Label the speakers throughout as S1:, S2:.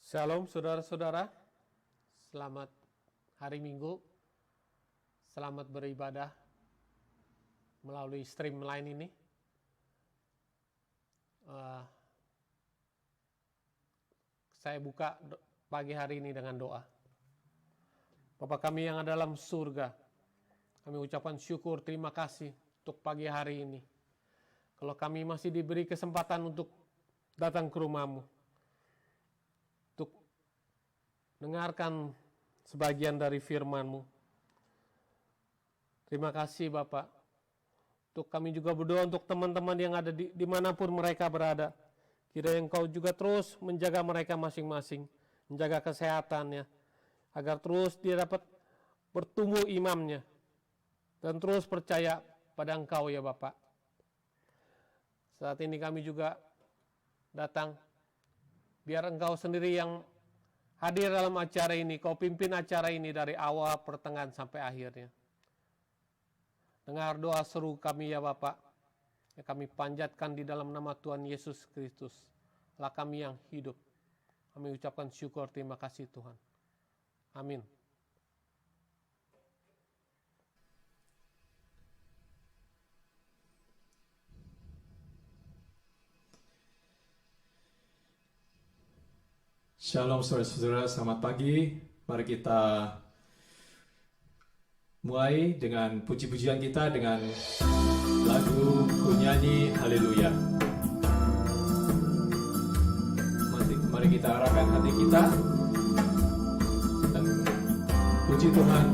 S1: Shalom saudara-saudara, selamat hari Minggu, selamat beribadah melalui stream line ini. Saya buka pagi hari ini dengan doa. Bapa kami yang ada dalam surga, kami ucapkan syukur, terima kasih untuk pagi hari ini. Kalau kami masih diberi kesempatan untuk datang ke rumah-Mu, untuk dengarkan sebagian dari firman-Mu. Terima kasih Bapak. Untuk kami juga berdoa untuk teman-teman yang ada dimanapun mereka berada. Kiranya Engkau juga terus menjaga mereka masing-masing, menjaga kesehatannya, agar terus dia dapat bertumbuh imannya, dan terus percaya pada Engkau ya Bapak. Saat ini kami juga datang, biar Engkau sendiri yang hadir dalam acara ini, Kau pimpin acara ini dari awal, pertengahan, sampai akhirnya. Dengar doa seru kami ya Bapak, yang kami panjatkan di dalam nama Tuhan Yesus Kristus, Allah kami yang hidup. Kami ucapkan syukur, terima kasih Tuhan. Amin.
S2: Shalom saudara-saudara, selamat pagi. Mari kita mulai dengan puji-pujian kita dengan lagu Kunyanyi Haleluya. Mari kita arahkan hati kita dan puji Tuhan.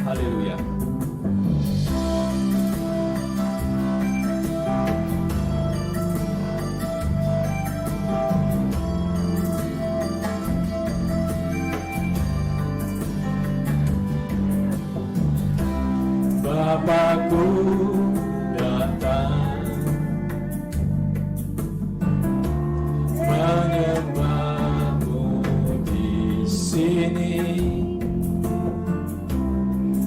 S2: Haleluya. Bapakku datang menyembahmu di sini.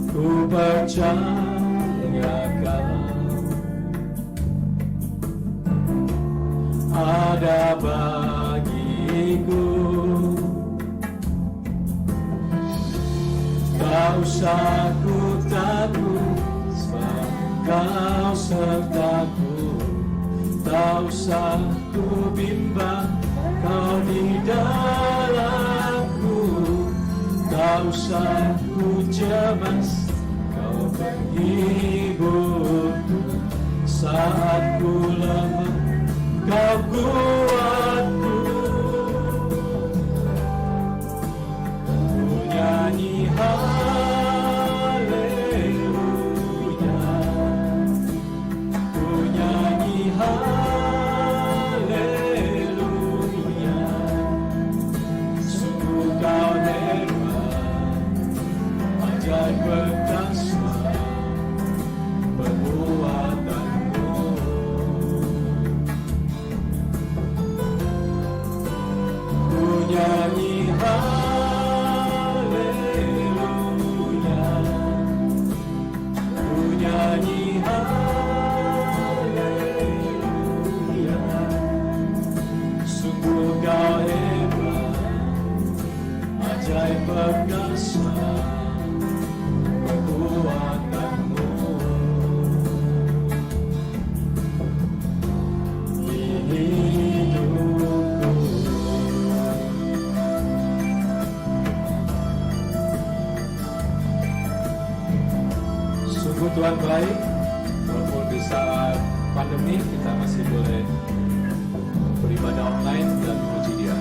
S2: Ku percaya Kau ada bagiku. Tak usah ku takut, sebab Kau sertaku. Tak usah ku bimbang, Kau di dalamku. Tak usah ku cemas, Kau penghiburku. Saat ku lemah, Kau kuatku. Ku nyanyi haleluya, ku nyanyi haleluya. Sungguh Kau hebat, ajaib berdahsyat perbuatanmu. Ku nyanyi haleluya, ku nyanyi haleluya. Sungguh Kau hebat, ajaib berdahsyat perbuatanmu. Di hidupku sungguh Tuhan baik, walaupun di saat pandemi kita masih boleh beribadah online dan memuji Dia.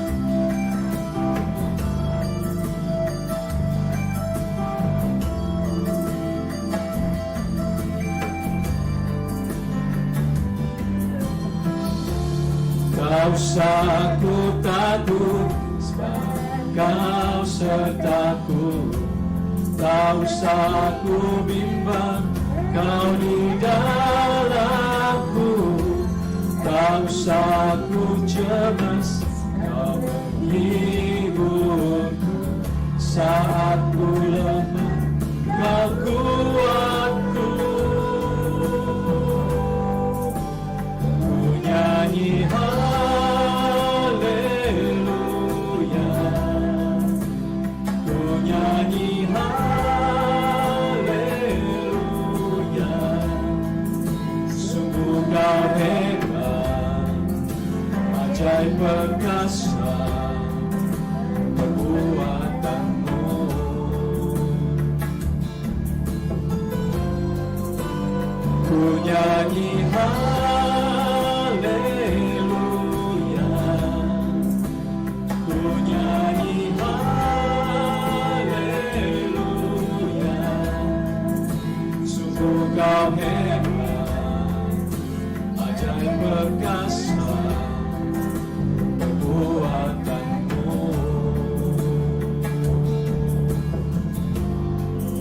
S2: Tak usah ku takut, sebab Kau sertaku. Tak usah ku bimbang, Kau di dalamku. Tak usah ku cemas, Kau menghiburku. Saat ku lemah, Kau kuatku. Ku nyanyi haleluya, Ku nyanyi haleluya, ku nyanyi haleluya. Sungguh kau hebat, ajaib perkasa perbuatanmu.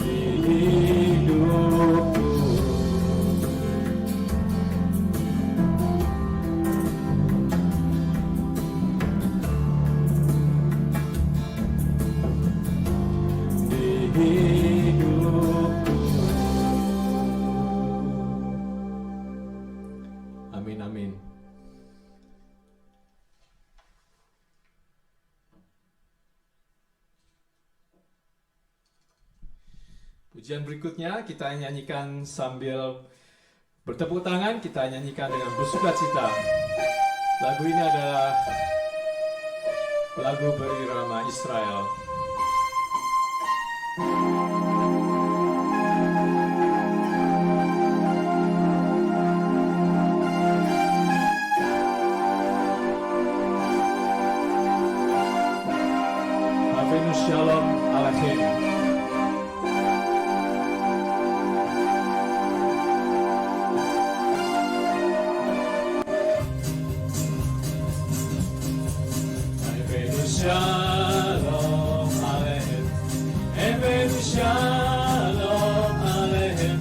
S2: Di hidupku hidupku. Amin, amin. Pujian berikutnya kita nyanyikan sambil bertepuk tangan, kita nyanyikan dengan bersukacita. Lagu ini adalah lagu berirama Israel. Avinu Shalom Aleichem. Avinu Shalom Aleichem. Avinu Shalom Aleichem.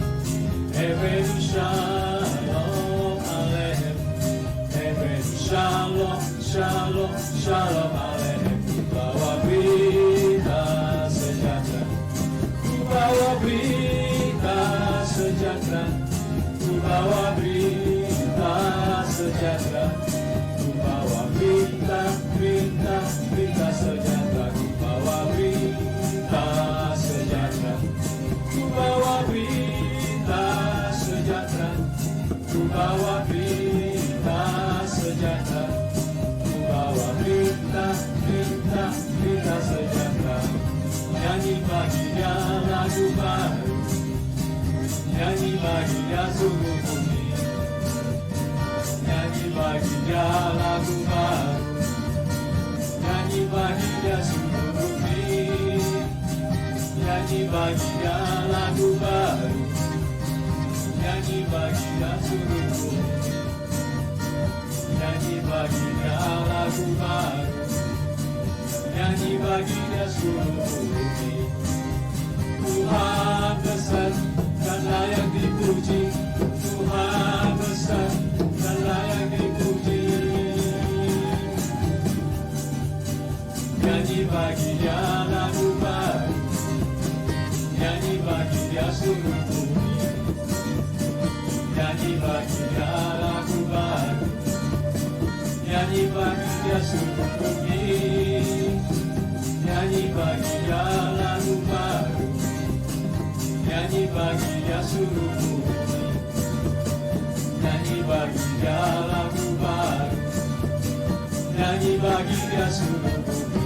S2: Avinu Shalom Aleichem. Avinu Shalom, Shalom, Shalom Aleichem. Bawa berita sejahtera, ku bawa berita sejahtera, ku bawa berita sejahtera, ku bawa berita, berita, berita sejahtera, ku bawa berita sejahtera, ku bawa berita sejahtera, ku bawa berita sejahtera, ku bawa berita, berita, berita sejahtera. Nyanyi baginya lagu baru, nyanyi baginya seluruh bumi, nyanyi baginya lagu baru, nyanyi baginya seluruh bumi, nyanyi baginya lagu baru, nyanyi baginya seluruh bumi, nyanyi baginya lagu baru, nyanyi baginya seluruh bumi. Tuhan besar dan layak dipuji, Tuhan besar dan layak dipuji. Nyanyi baginya lagu baru, nyanyi baginya seluruh bumi, nyanyi baginya lagu baru, nyanyi baginya seluruh bumi, nyanyi baginya lagu baru, nyanyi baginya seluruh bumi, nyanyi baginya lagu baru, nyanyi baginya seluruh bumi.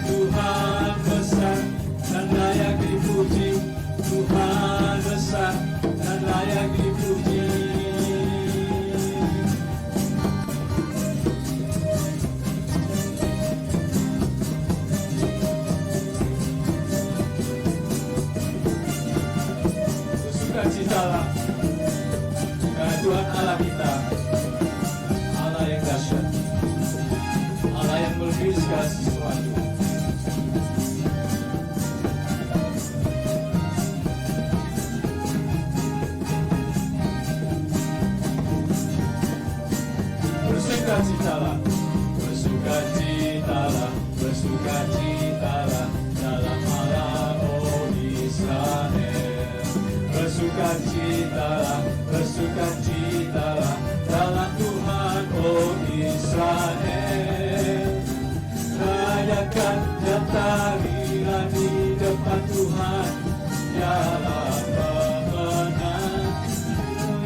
S2: Tuhan besar dan layak dipuji, Tuhan besar dan layak dipuji. Bersukacitalah karena Tuhan Allah kita, Allah yang dahsyat, Allah yang melebihi segala sesuatu. Bersukacitalah, bersukacitalah, bersukacitalah dalam Allah, oh Israel. Bersukacitalah, bersukacitalah dalam Tuhan, oh Israel. Rayakan dan tarilah di depan Tuhan, dialah pemenang.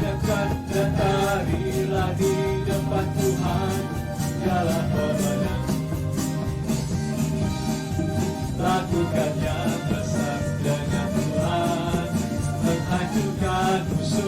S2: Rayakan dan tarilah di depan Tuhan, dialah pemenang. Lakukan yang besar dengan Tuhan, menghancurkan musuh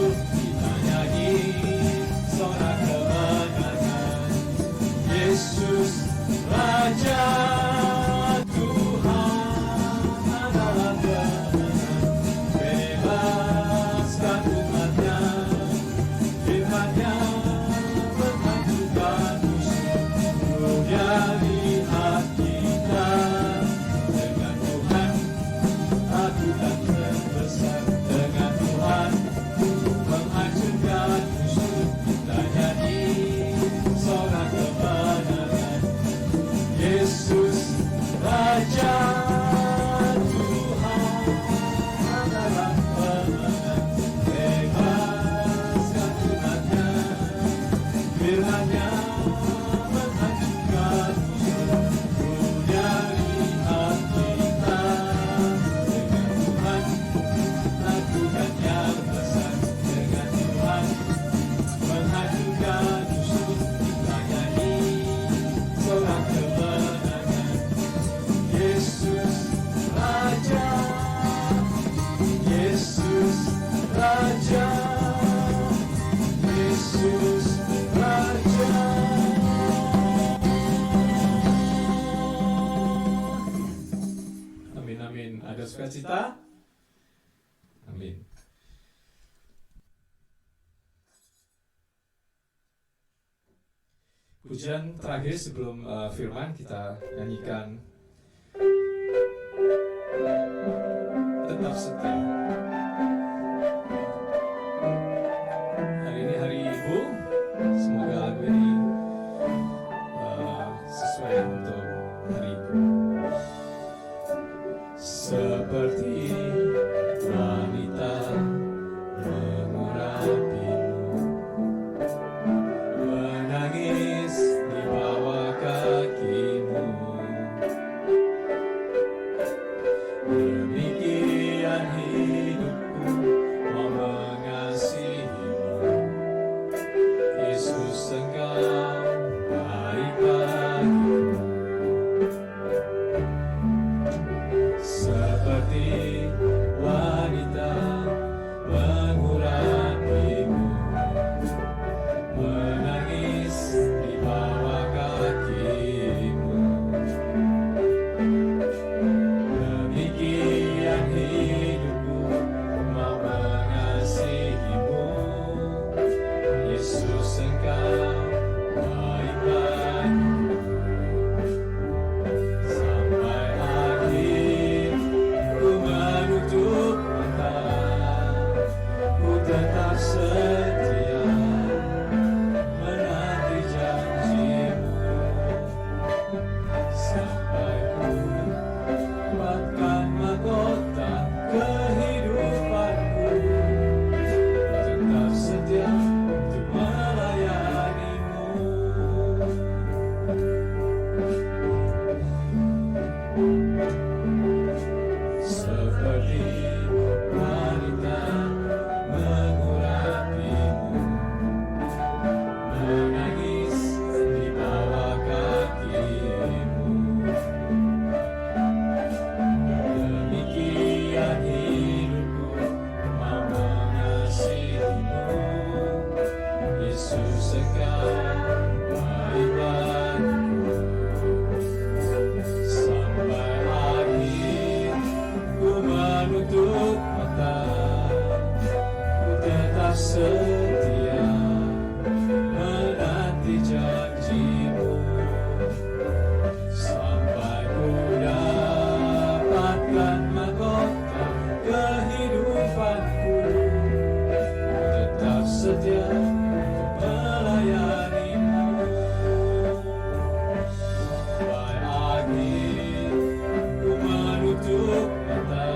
S2: bersukacita. Amin. Pujian terakhir sebelum firman kita nyanyikan Tetap Setia. Hari ini hari Ibu, semoga lagu ini sesuai untuk hari Ibu. Seperti wanita mengurapimu, menangis di bawah kakimu. Demikian hidupku mau mengasihimu. Yesus, Engkau baik bagiku. Seperti wanita mengurapimu, menangis di bawah kakimu. Demikian hidupku mau mengasihimu. Yesus, Engkau baik bagiku. Sampai akhir ku menutup mata, ku tetap setia menanti janjimu. Sampai ku dapatkan mahkota kehidupanku, ku tetap setia untuk melayanimu. Seperti wanita mengurapimu, menangis di bawah kakimu. Demikian hidupku mau mengasihimu. Yesus, Engkau baik bagiku. Sampai akhir ku menutup mata, ku tetap setia menanti janjimu. Sampai ku dapatkan mahkota kehidupanku, ku tetap setia untuk melayanimu. Sampai akhir ku menutup mata,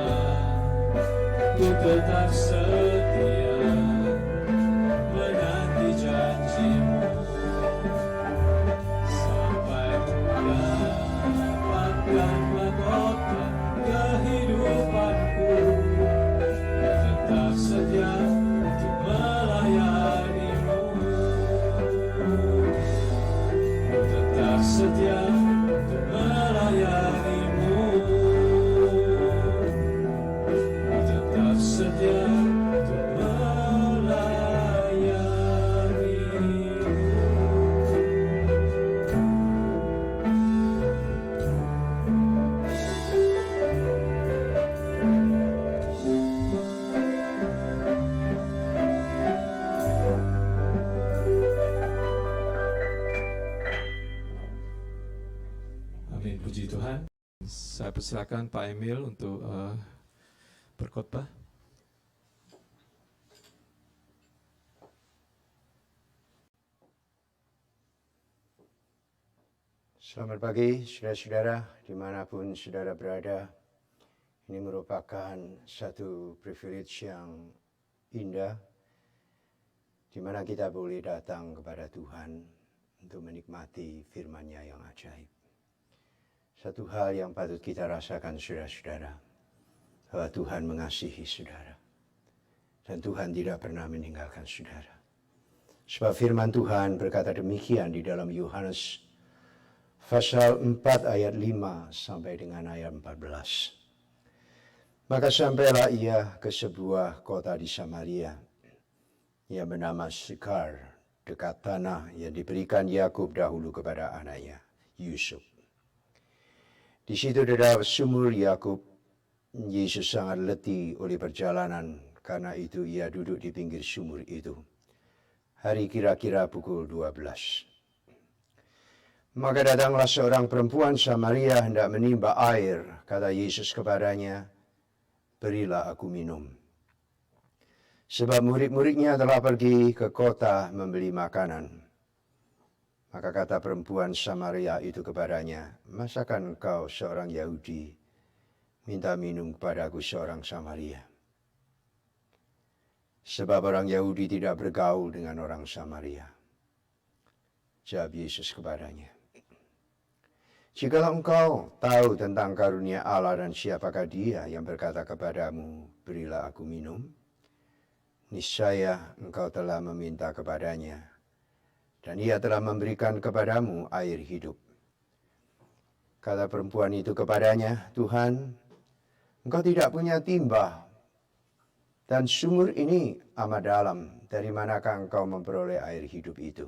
S2: ku tetap setia menanti janjimu. Sampai ku dapatkan mahkota kehidupanku, ku tetap setia untuk melayanimu. Ku tetap setia untuk melayanimu. Ku tetap setia untuk melayanimu. Amin, puji Tuhan. Saya persilakan Pak Emil untuk berkhotbah.
S3: Selamat pagi, saudara-saudara, dimanapun saudara berada. Ini merupakan satu privilege yang indah, di mana kita boleh datang kepada Tuhan untuk menikmati firman-Nya yang ajaib. Satu hal yang patut kita rasakan, saudara-saudara, bahwa Tuhan mengasihi saudara. Dan Tuhan tidak pernah meninggalkan saudara. Sebab firman Tuhan berkata demikian di dalam Yohanes pasal 4 ayat 5 sampai dengan ayat 14. Maka sampailah ia ke sebuah kota di Samaria yang bernama Syikar, dekat tanah yang diberikan Yakub dahulu kepada anaknya Yusuf. Di situ terdapat sumur Yakub Yesus sangat letih oleh perjalanan, karena itu ia duduk di pinggir sumur itu. Hari kira-kira pukul 12. Maka datanglah seorang perempuan Samaria hendak menimba air. Kata Yesus kepadanya, "Berilah aku minum." Sebab murid-muridnya telah pergi ke kota membeli makanan. Maka kata perempuan Samaria itu kepadanya, "Masakan engkau seorang Yahudi minta minum kepadaku seorang Samaria?" Sebab orang Yahudi tidak bergaul dengan orang Samaria. Jawab Yesus kepadanya, "Jikalau engkau tahu tentang karunia Allah dan siapakah dia yang berkata kepadamu, berilah aku minum, niscaya engkau telah meminta kepadanya, dan ia telah memberikan kepadamu air hidup." Kata perempuan itu kepadanya, "Tuhan, engkau tidak punya timba, dan sumur ini amat dalam. Dari manakah engkau memperoleh air hidup itu?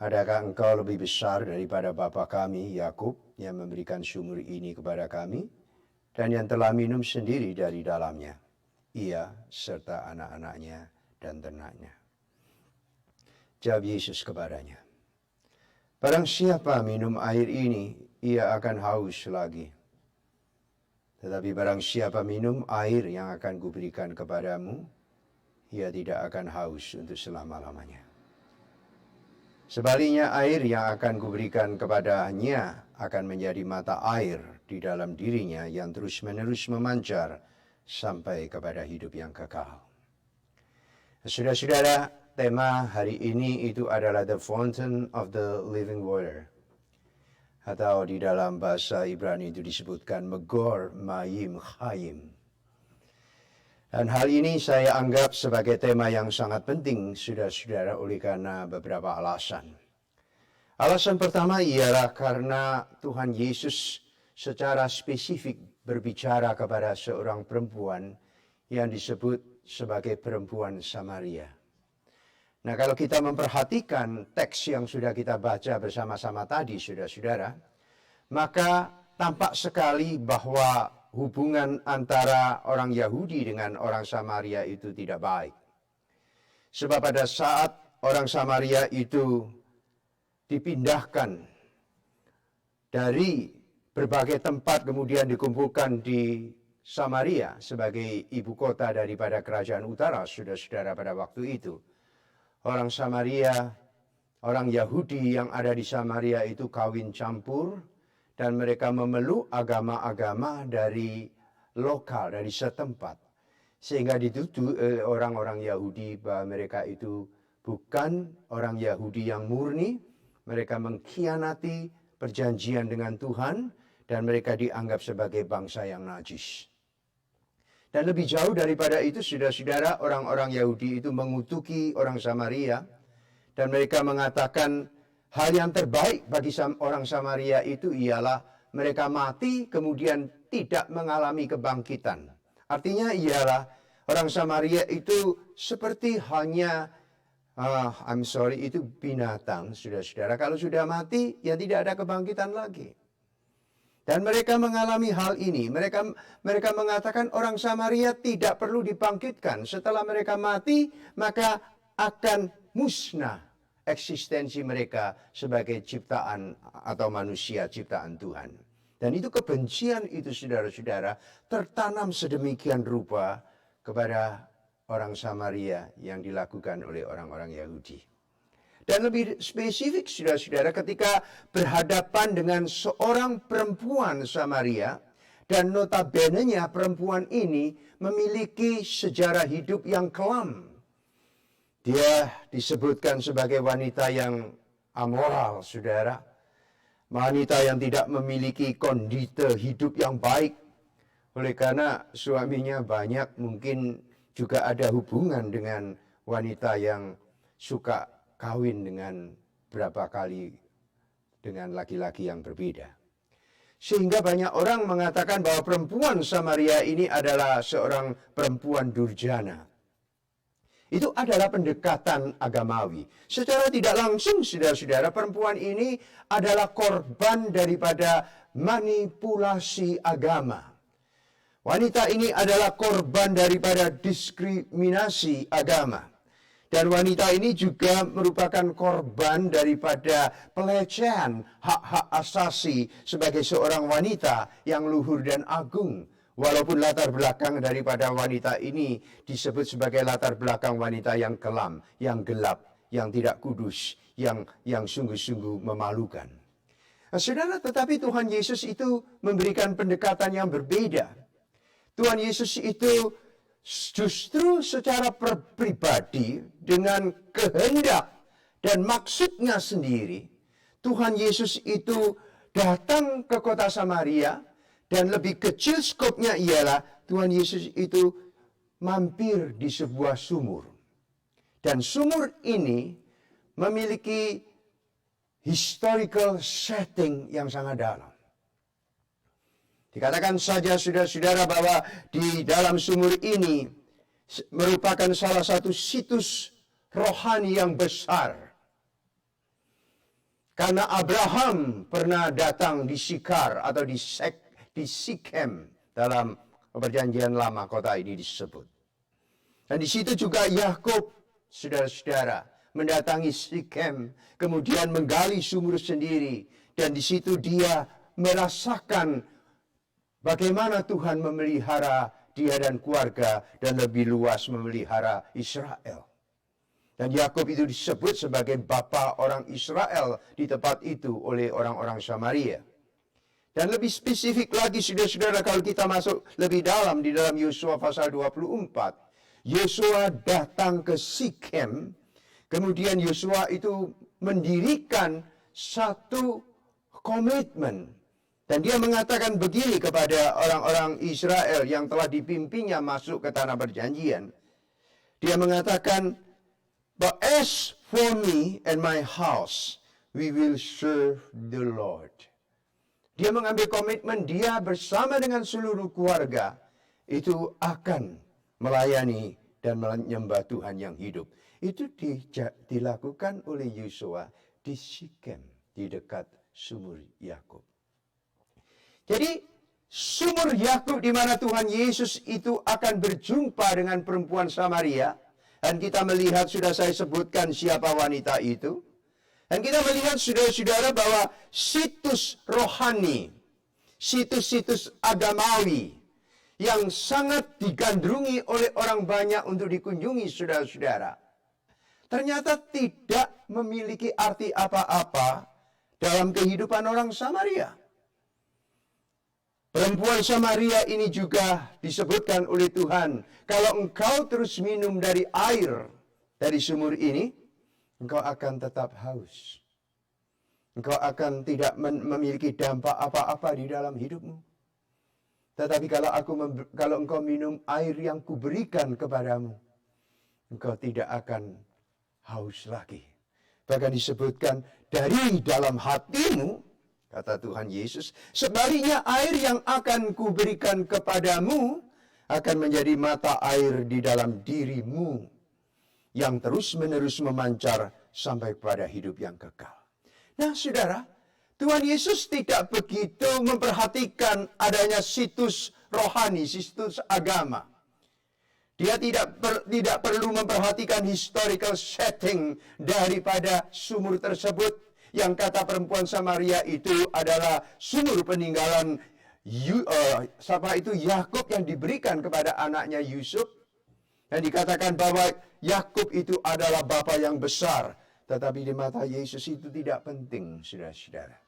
S3: Adakah engkau lebih besar daripada bapa kami, Yakub, yang memberikan sumur ini kepada kami, dan yang telah minum sendiri dari dalamnya, ia serta anak-anaknya dan ternaknya?" Jawab Yesus kepadanya, "Barang siapa minum air ini, ia akan haus lagi. Tetapi barang siapa minum air yang akan kuberikan kepadamu, ia tidak akan haus untuk selama-lamanya. Sebaliknya air yang akan kuberikan kepadanya akan menjadi mata air di dalam dirinya yang terus-menerus memancar sampai kepada hidup yang kekal." Saudara-saudara, tema hari ini itu adalah The Fountain of the Living Water. Atau di dalam bahasa Ibrani itu disebutkan Megor Mayim Chayim. Dan hal ini saya anggap sebagai tema yang sangat penting, saudara-saudara, oleh karena beberapa alasan. Alasan pertama ialah karena Tuhan Yesus secara spesifik berbicara kepada seorang perempuan yang disebut sebagai perempuan Samaria. Nah, kalau kita memperhatikan teks yang sudah kita baca bersama-sama tadi, saudara-saudara, maka tampak sekali bahwa hubungan antara orang Yahudi dengan orang Samaria itu tidak baik. Sebab pada saat orang Samaria itu dipindahkan dari berbagai tempat kemudian dikumpulkan di Samaria sebagai ibu kota daripada kerajaan utara, saudara-saudara, pada waktu itu. Orang Samaria, orang Yahudi yang ada di Samaria itu kawin campur, dan mereka memeluk agama-agama dari lokal, dari setempat. Sehingga dituduh orang-orang Yahudi bahwa mereka itu bukan orang Yahudi yang murni, mereka mengkhianati perjanjian dengan Tuhan, dan mereka dianggap sebagai bangsa yang najis. Dan lebih jauh daripada itu, saudara-saudara, orang-orang Yahudi itu mengutuki orang Samaria, dan mereka mengatakan hal yang terbaik bagi orang Samaria itu ialah mereka mati kemudian tidak mengalami kebangkitan. Artinya ialah orang Samaria itu seperti hanya, itu binatang, saudara-saudara. Kalau sudah mati, ya tidak ada kebangkitan lagi. Dan mereka mengalami hal ini. Mereka mengatakan orang Samaria tidak perlu dibangkitkan. Setelah mereka mati, maka akan musnah eksistensi mereka sebagai ciptaan atau manusia ciptaan Tuhan. Dan itu kebencian itu, saudara-saudara, tertanam sedemikian rupa kepada orang Samaria yang dilakukan oleh orang-orang Yahudi. Dan lebih spesifik, saudara-saudara, ketika berhadapan dengan seorang perempuan Samaria, dan notabene-nya perempuan ini memiliki sejarah hidup yang kelam. Dia disebutkan sebagai wanita yang amoral, saudara. Wanita yang tidak memiliki kondite hidup yang baik. Oleh karena suaminya banyak, mungkin juga ada hubungan dengan wanita yang suka kawin dengan berapa kali dengan laki-laki yang berbeda. Sehingga banyak orang mengatakan bahwa perempuan Samaria ini adalah seorang perempuan durjana. Itu adalah pendekatan agamawi. Secara tidak langsung, saudara-saudara, perempuan ini adalah korban daripada manipulasi agama. Wanita ini adalah korban daripada diskriminasi agama. Dan wanita ini juga merupakan korban daripada pelecehan hak-hak asasi sebagai seorang wanita yang luhur dan agung. Walaupun latar belakang daripada wanita ini disebut sebagai latar belakang wanita yang kelam, yang gelap, yang tidak kudus, yang sungguh-sungguh memalukan. Nah, saudara, tetapi Tuhan Yesus itu memberikan pendekatan yang berbeda. Tuhan Yesus itu justru secara pribadi dengan kehendak dan maksudnya sendiri, Tuhan Yesus itu datang ke kota Samaria, dan lebih kecil skopnya ialah Tuhan Yesus itu mampir di sebuah sumur. Dan sumur ini memiliki historical setting yang sangat dalam. Dikatakan saja saudara-saudara bahwa di dalam sumur ini merupakan salah satu situs rohani yang besar. Karena Abraham pernah datang di Sikar atau di Sikem dalam perjanjian lama kota ini disebut. Dan di situ juga Yakub, saudara-saudara, mendatangi Sikem, kemudian menggali sumur sendiri, dan di situ dia merasakan bagaimana Tuhan memelihara dia dan keluarga, dan lebih luas memelihara Israel. Dan Yakub itu disebut sebagai bapa orang Israel di tempat itu oleh orang-orang Samaria. Dan lebih spesifik lagi, saudara-saudara, kalau kita masuk lebih dalam di dalam Yosua pasal 24. Yosua datang ke Sikem, kemudian Yosua itu mendirikan satu komitmen. Dan dia mengatakan begini kepada orang-orang Israel yang telah dipimpinnya masuk ke tanah perjanjian. Dia mengatakan, "But as for me and my house, we will serve the Lord." Dia mengambil komitmen dia bersama dengan seluruh keluarga itu akan melayani dan menyembah Tuhan yang hidup. Itu dilakukan oleh Yosua di Sikem, di dekat sumur Yakub. Jadi sumur Yakub di mana Tuhan Yesus itu akan berjumpa dengan perempuan Samaria. Dan kita melihat, sudah saya sebutkan siapa wanita itu. Dan kita melihat, saudara-saudara, bahwa situs rohani, situs-situs agamawi yang sangat digandrungi oleh orang banyak untuk dikunjungi, saudara-saudara, ternyata tidak memiliki arti apa-apa dalam kehidupan orang Samaria. Perempuan Samaria ini juga disebutkan oleh Tuhan, kalau engkau terus minum dari air dari sumur ini, engkau akan tetap haus. Engkau akan tidak memiliki dampak apa-apa di dalam hidupmu. Tetapi kalau engkau minum air yang kuberikan kepadamu, engkau tidak akan haus lagi. Bahkan disebutkan dari dalam hatimu, kata Tuhan Yesus, sebaliknya air yang akan kuberikan kepadamu akan menjadi mata air di dalam dirimu yang terus-menerus memancar sampai kepada hidup yang kekal. Nah, saudara, Tuhan Yesus tidak begitu memperhatikan adanya situs rohani, situs agama. Dia tidak perlu memperhatikan historical setting daripada sumur tersebut. Yang kata perempuan Samaria itu adalah sumur peninggalan Yakub yang diberikan kepada anaknya Yusuf. Dan dikatakan bahwa Yakub itu adalah bapa yang besar. Tetapi di mata Yesus itu tidak penting, saudara-saudara.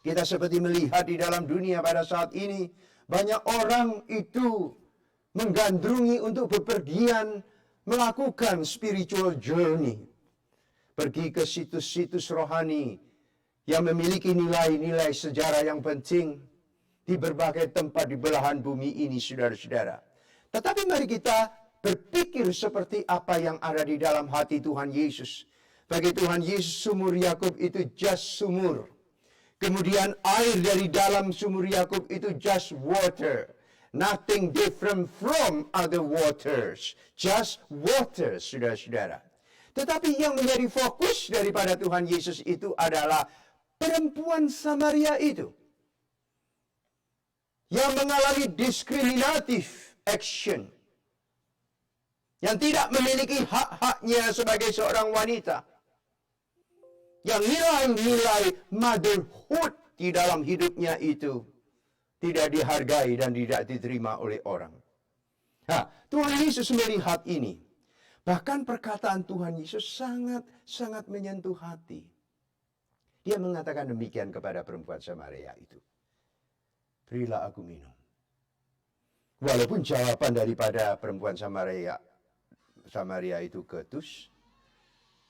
S3: Kita seperti melihat di dalam dunia pada saat ini, banyak orang itu menggandrungi untuk bepergian melakukan spiritual journey. Pergi ke situs-situs rohani yang memiliki nilai-nilai sejarah yang penting di berbagai tempat di belahan bumi ini, saudara-saudara. Tetapi mari kita berpikir seperti apa yang ada di dalam hati Tuhan Yesus. Bagi Tuhan Yesus, sumur Yakub itu just sumur. Kemudian air dari dalam sumur Yakub itu just water. Nothing different from other waters. Just water, saudara-saudara. Tetapi yang menjadi fokus daripada Tuhan Yesus itu adalah perempuan Samaria itu. yang mengalami diskriminatif action, yang tidak memiliki hak-haknya sebagai seorang wanita, yang nilai-nilai motherhood di dalam hidupnya itu tidak dihargai dan tidak diterima oleh orang. Nah, Tuhan Yesus melihat ini. Bahkan perkataan Tuhan Yesus sangat menyentuh hati. Dia mengatakan demikian kepada perempuan Samaria itu. Berilah aku minum. Walaupun jawaban daripada perempuan Samaria itu ketus,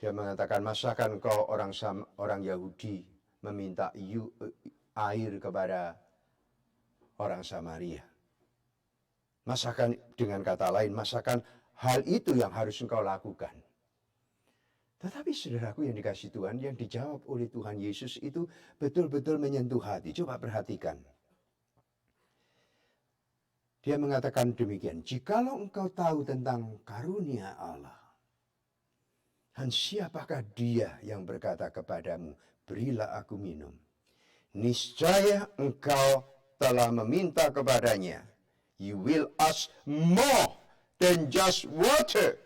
S3: dia mengatakan, masakah engkau orang Yahudi meminta air kepada orang Samaria? Masakan, dengan kata lain, masakan hal itu yang harus engkau lakukan. Tetapi saudaraku yang dikasihi Tuhan, yang dijawab oleh Tuhan Yesus itu betul-betul menyentuh hati. Coba perhatikan. Dia mengatakan demikian, jikalau engkau tahu tentang karunia Allah, dan siapakah dia yang berkata kepadamu, berilah aku minum. Niscaya engkau telah meminta kepadanya. You will ask more than just water.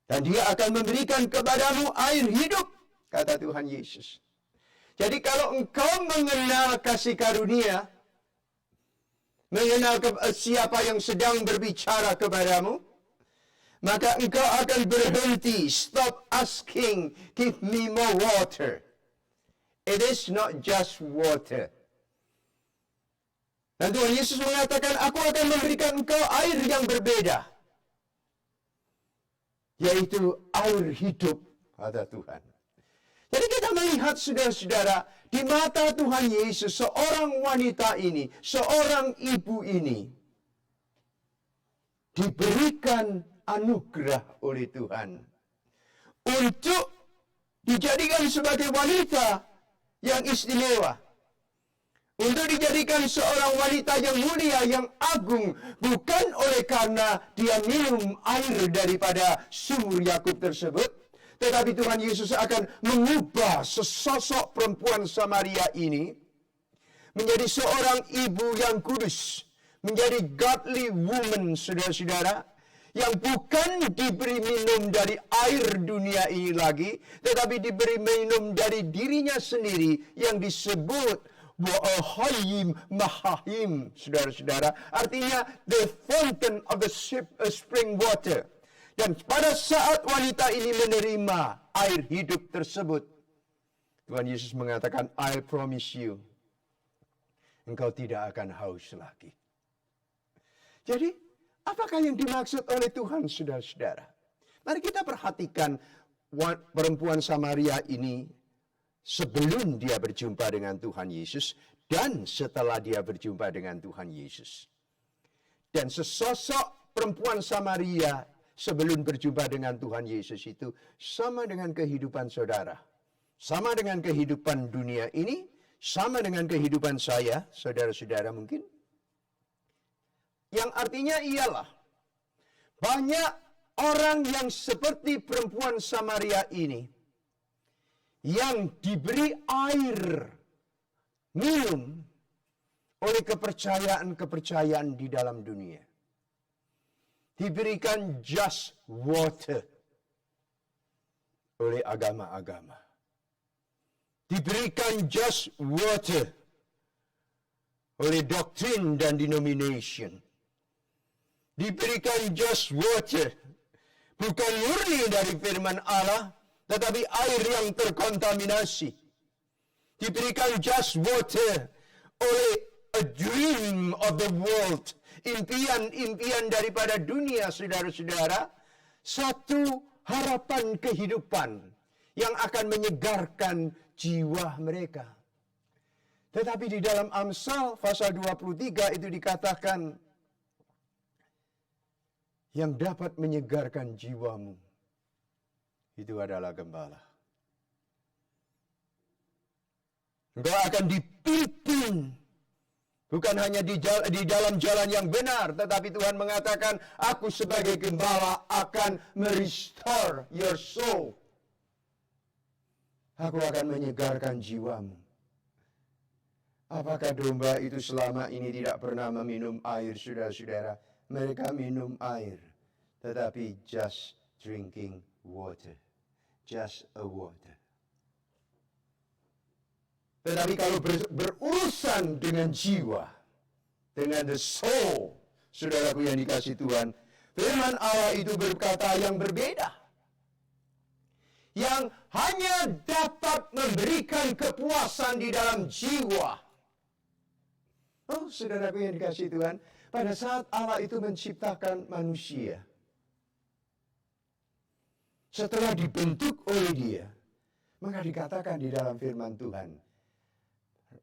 S3: Dan dia akan memberikan kepadamu air hidup, kata Tuhan Yesus. Jadi kalau engkau mengenal kasih karunia, mengenal siapa yang sedang berbicara kepadamu, maka engkau akan berhenti. Stop asking, give me more water. It is not just water. Dan Tuhan Yesus mengatakan, aku akan memberikan engkau air yang berbeda. Yaitu air hidup, kata Tuhan. Jadi kita melihat saudara-saudara, di mata Tuhan Yesus, seorang wanita ini, seorang ibu ini, diberikan anugerah oleh Tuhan untuk dijadikan sebagai wanita yang istimewa, untuk dijadikan seorang wanita yang mulia, yang agung, bukan oleh karena dia minum air daripada sumur Yakub tersebut, tetapi Tuhan Yesus akan mengubah sesosok perempuan Samaria ini menjadi seorang ibu yang kudus, menjadi godly woman, saudara-saudara, yang bukan diberi minum dari air dunia ini lagi, tetapi diberi minum dari dirinya sendiri yang disebut Wa'ahayim Mahahim, saudara-saudara. Artinya, the fountain of the spring water. Dan pada saat wanita ini menerima air hidup tersebut, Tuhan Yesus mengatakan, I promise you, engkau tidak akan haus lagi. Jadi, apakah yang dimaksud oleh Tuhan, saudara-saudara? Mari kita perhatikan perempuan Samaria ini sebelum dia berjumpa dengan Tuhan Yesus dan setelah dia berjumpa dengan Tuhan Yesus. Dan sesosok perempuan Samaria sebelum berjumpa dengan Tuhan Yesus itu sama dengan kehidupan saudara. Sama dengan kehidupan dunia ini, sama dengan kehidupan saya, saudara-saudara mungkin. Yang artinya ialah, banyak orang yang seperti perempuan Samaria ini, yang diberi air minum oleh kepercayaan-kepercayaan di dalam dunia. Diberikan just water oleh agama-agama. Diberikan just water oleh doktrin dan denomination. Diberikan just water bukan murni dari firman Allah, tetapi air yang terkontaminasi. Diberikan just water oleh a dream of the world. Impian-impian daripada dunia, saudara-saudara. Satu harapan kehidupan yang akan menyegarkan jiwa mereka. Tetapi di dalam Amsal pasal 23 itu dikatakan, yang dapat menyegarkan jiwamu itu adalah gembala. Engkau akan dipimpin bukan hanya di dalam jalan yang benar, tetapi Tuhan mengatakan, aku sebagai gembala akan merestore your soul. Aku akan menyegarkan jiwamu. Apakah domba itu selama ini tidak pernah meminum air, saudara-saudara? Mereka minum air, tetapi just drinking water. Just a water. Tetapi kalau berurusan dengan jiwa, dengan the soul, saudaraku yang dikasih Tuhan, firman Allah itu berkata yang berbeda. Yang hanya dapat memberikan kepuasan di dalam jiwa. Oh, saudaraku yang dikasih Tuhan, pada saat Allah itu menciptakan manusia, setelah dibentuk oleh Dia, maka dikatakan di dalam firman Tuhan,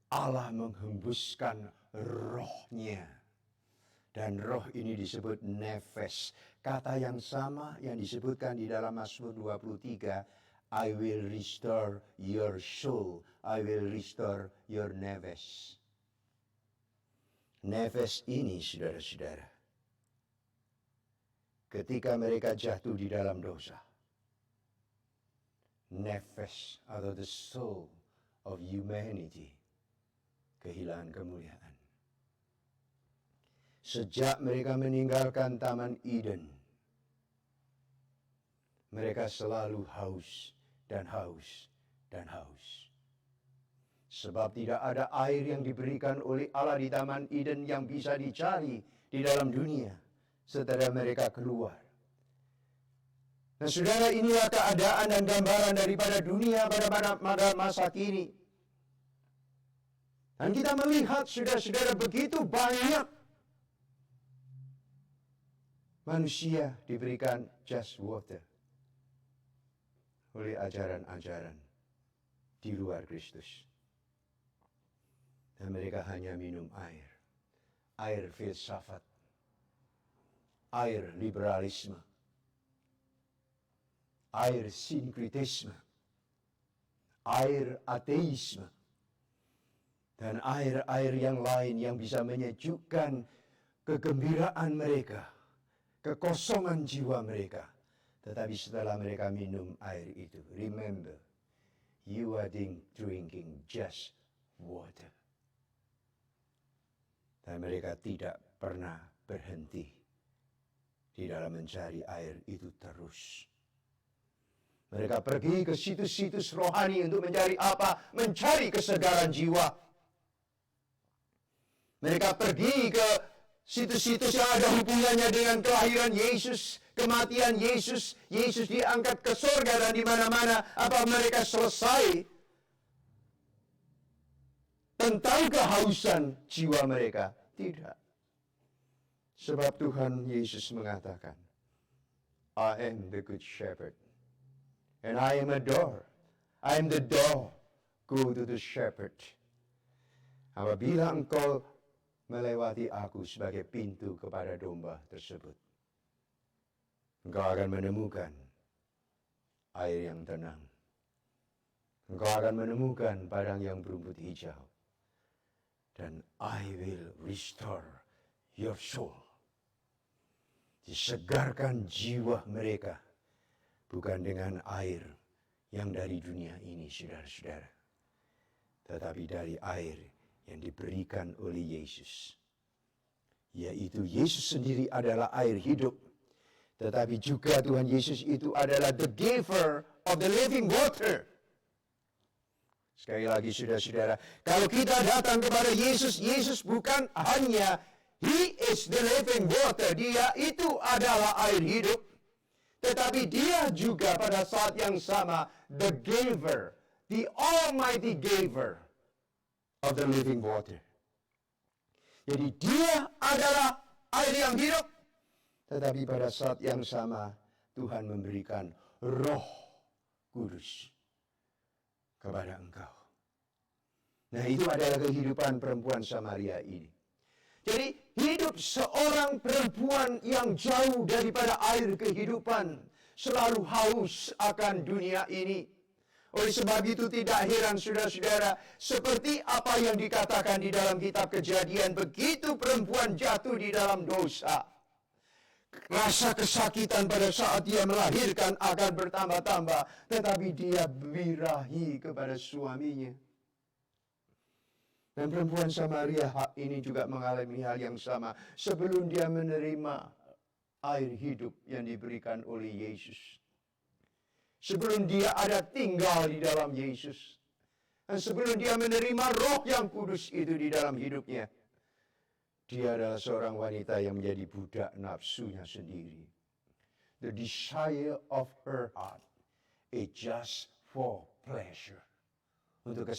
S3: Allah menghembuskan rohnya. Dan roh ini disebut nefes. Kata yang sama yang disebutkan di dalam Mazmur 23, I will restore your soul, I will restore your nefes. Nefes ini, saudara-saudara, ketika mereka jatuh di dalam dosa, nefes atau the soul of humanity kehilangan kemuliaan. Sejak mereka meninggalkan Taman Eden, mereka selalu haus dan haus dan haus. Sebab tidak ada air yang diberikan oleh Allah di Taman Eden yang bisa dicari di dalam dunia setelah mereka keluar. Nah, saudara, inilah keadaan dan gambaran daripada dunia pada masa kini. Dan kita melihat, saudara-saudara, begitu banyak manusia diberikan just water oleh ajaran-ajaran di luar Kristus. Dan mereka hanya minum air. Air filsafat. Air liberalisme. Air sinkritisme. Air ateisme. Dan air-air yang lain yang bisa menyejukkan kegembiraan mereka. Kekosongan jiwa mereka. Tetapi setelah mereka minum air itu, remember, you are drinking just water. Dan mereka tidak pernah berhenti di dalam mencari air itu terus. Mereka pergi ke situs-situs rohani untuk mencari apa? Mencari kesegaran jiwa. Mereka pergi ke situs-situs yang ada hubungannya dengan kelahiran Yesus, kematian Yesus, Yesus diangkat ke surga dan di mana-mana. Apa mereka selesai tentang kehausan jiwa mereka? Tidak. Sebab Tuhan Yesus mengatakan, I am the good shepherd. And I am a door. I am the door. Go to the shepherd. Apabila engkau melewati aku sebagai pintu kepada domba tersebut, engkau akan menemukan air yang tenang. Engkau akan menemukan padang yang berumput hijau. Dan I will restore your soul. Disegarkan jiwa mereka. Bukan dengan air yang dari dunia ini, saudara-saudara. Tetapi dari air yang diberikan oleh Yesus. Yaitu Yesus sendiri adalah air hidup. Tetapi juga Tuhan Yesus itu adalah the giver of the living water. Sekali lagi, saudara-saudara, kalau kita datang kepada Yesus, Yesus bukan hanya He is the living water. Dia itu adalah air hidup. Tetapi dia juga pada saat yang sama the giver, the almighty giver of the living water. Jadi dia adalah air yang hidup. Tetapi pada saat yang sama Tuhan memberikan Roh Kudus kepada engkau. Nah, itu adalah kehidupan perempuan Samaria ini. Jadi hidup seorang perempuan yang jauh daripada air kehidupan, selalu haus akan dunia ini. Oleh sebab itu tidak heran, saudara-saudara, seperti apa yang dikatakan di dalam kitab Kejadian, begitu perempuan jatuh di dalam dosa, rasa kesakitan pada saat dia melahirkan akan bertambah-tambah, tetapi dia birahi kepada suaminya. Dan perempuan Samaria ini juga mengalami hal yang sama. Sebelum dia menerima air hidup yang diberikan oleh Yesus. Sebelum dia ada tinggal di dalam Yesus. Dan sebelum dia menerima Roh yang kudus itu di dalam hidupnya. Dia adalah seorang wanita yang menjadi budak nafsunya sendiri. The desire of her heart is just for pleasure. Untuk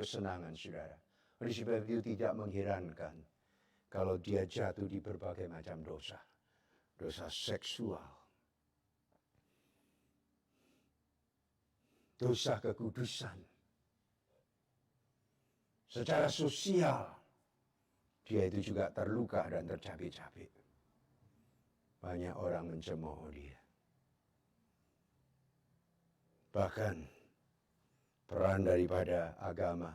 S3: kesenangan, saudara. Oleh sebab itu tidak mengherankan kalau dia jatuh di berbagai macam dosa. Dosa seksual. Dosa kekudusan. Secara sosial, dia itu juga terluka dan tercabik-cabik. Banyak orang mencemooh dia. Bahkan peran daripada agama,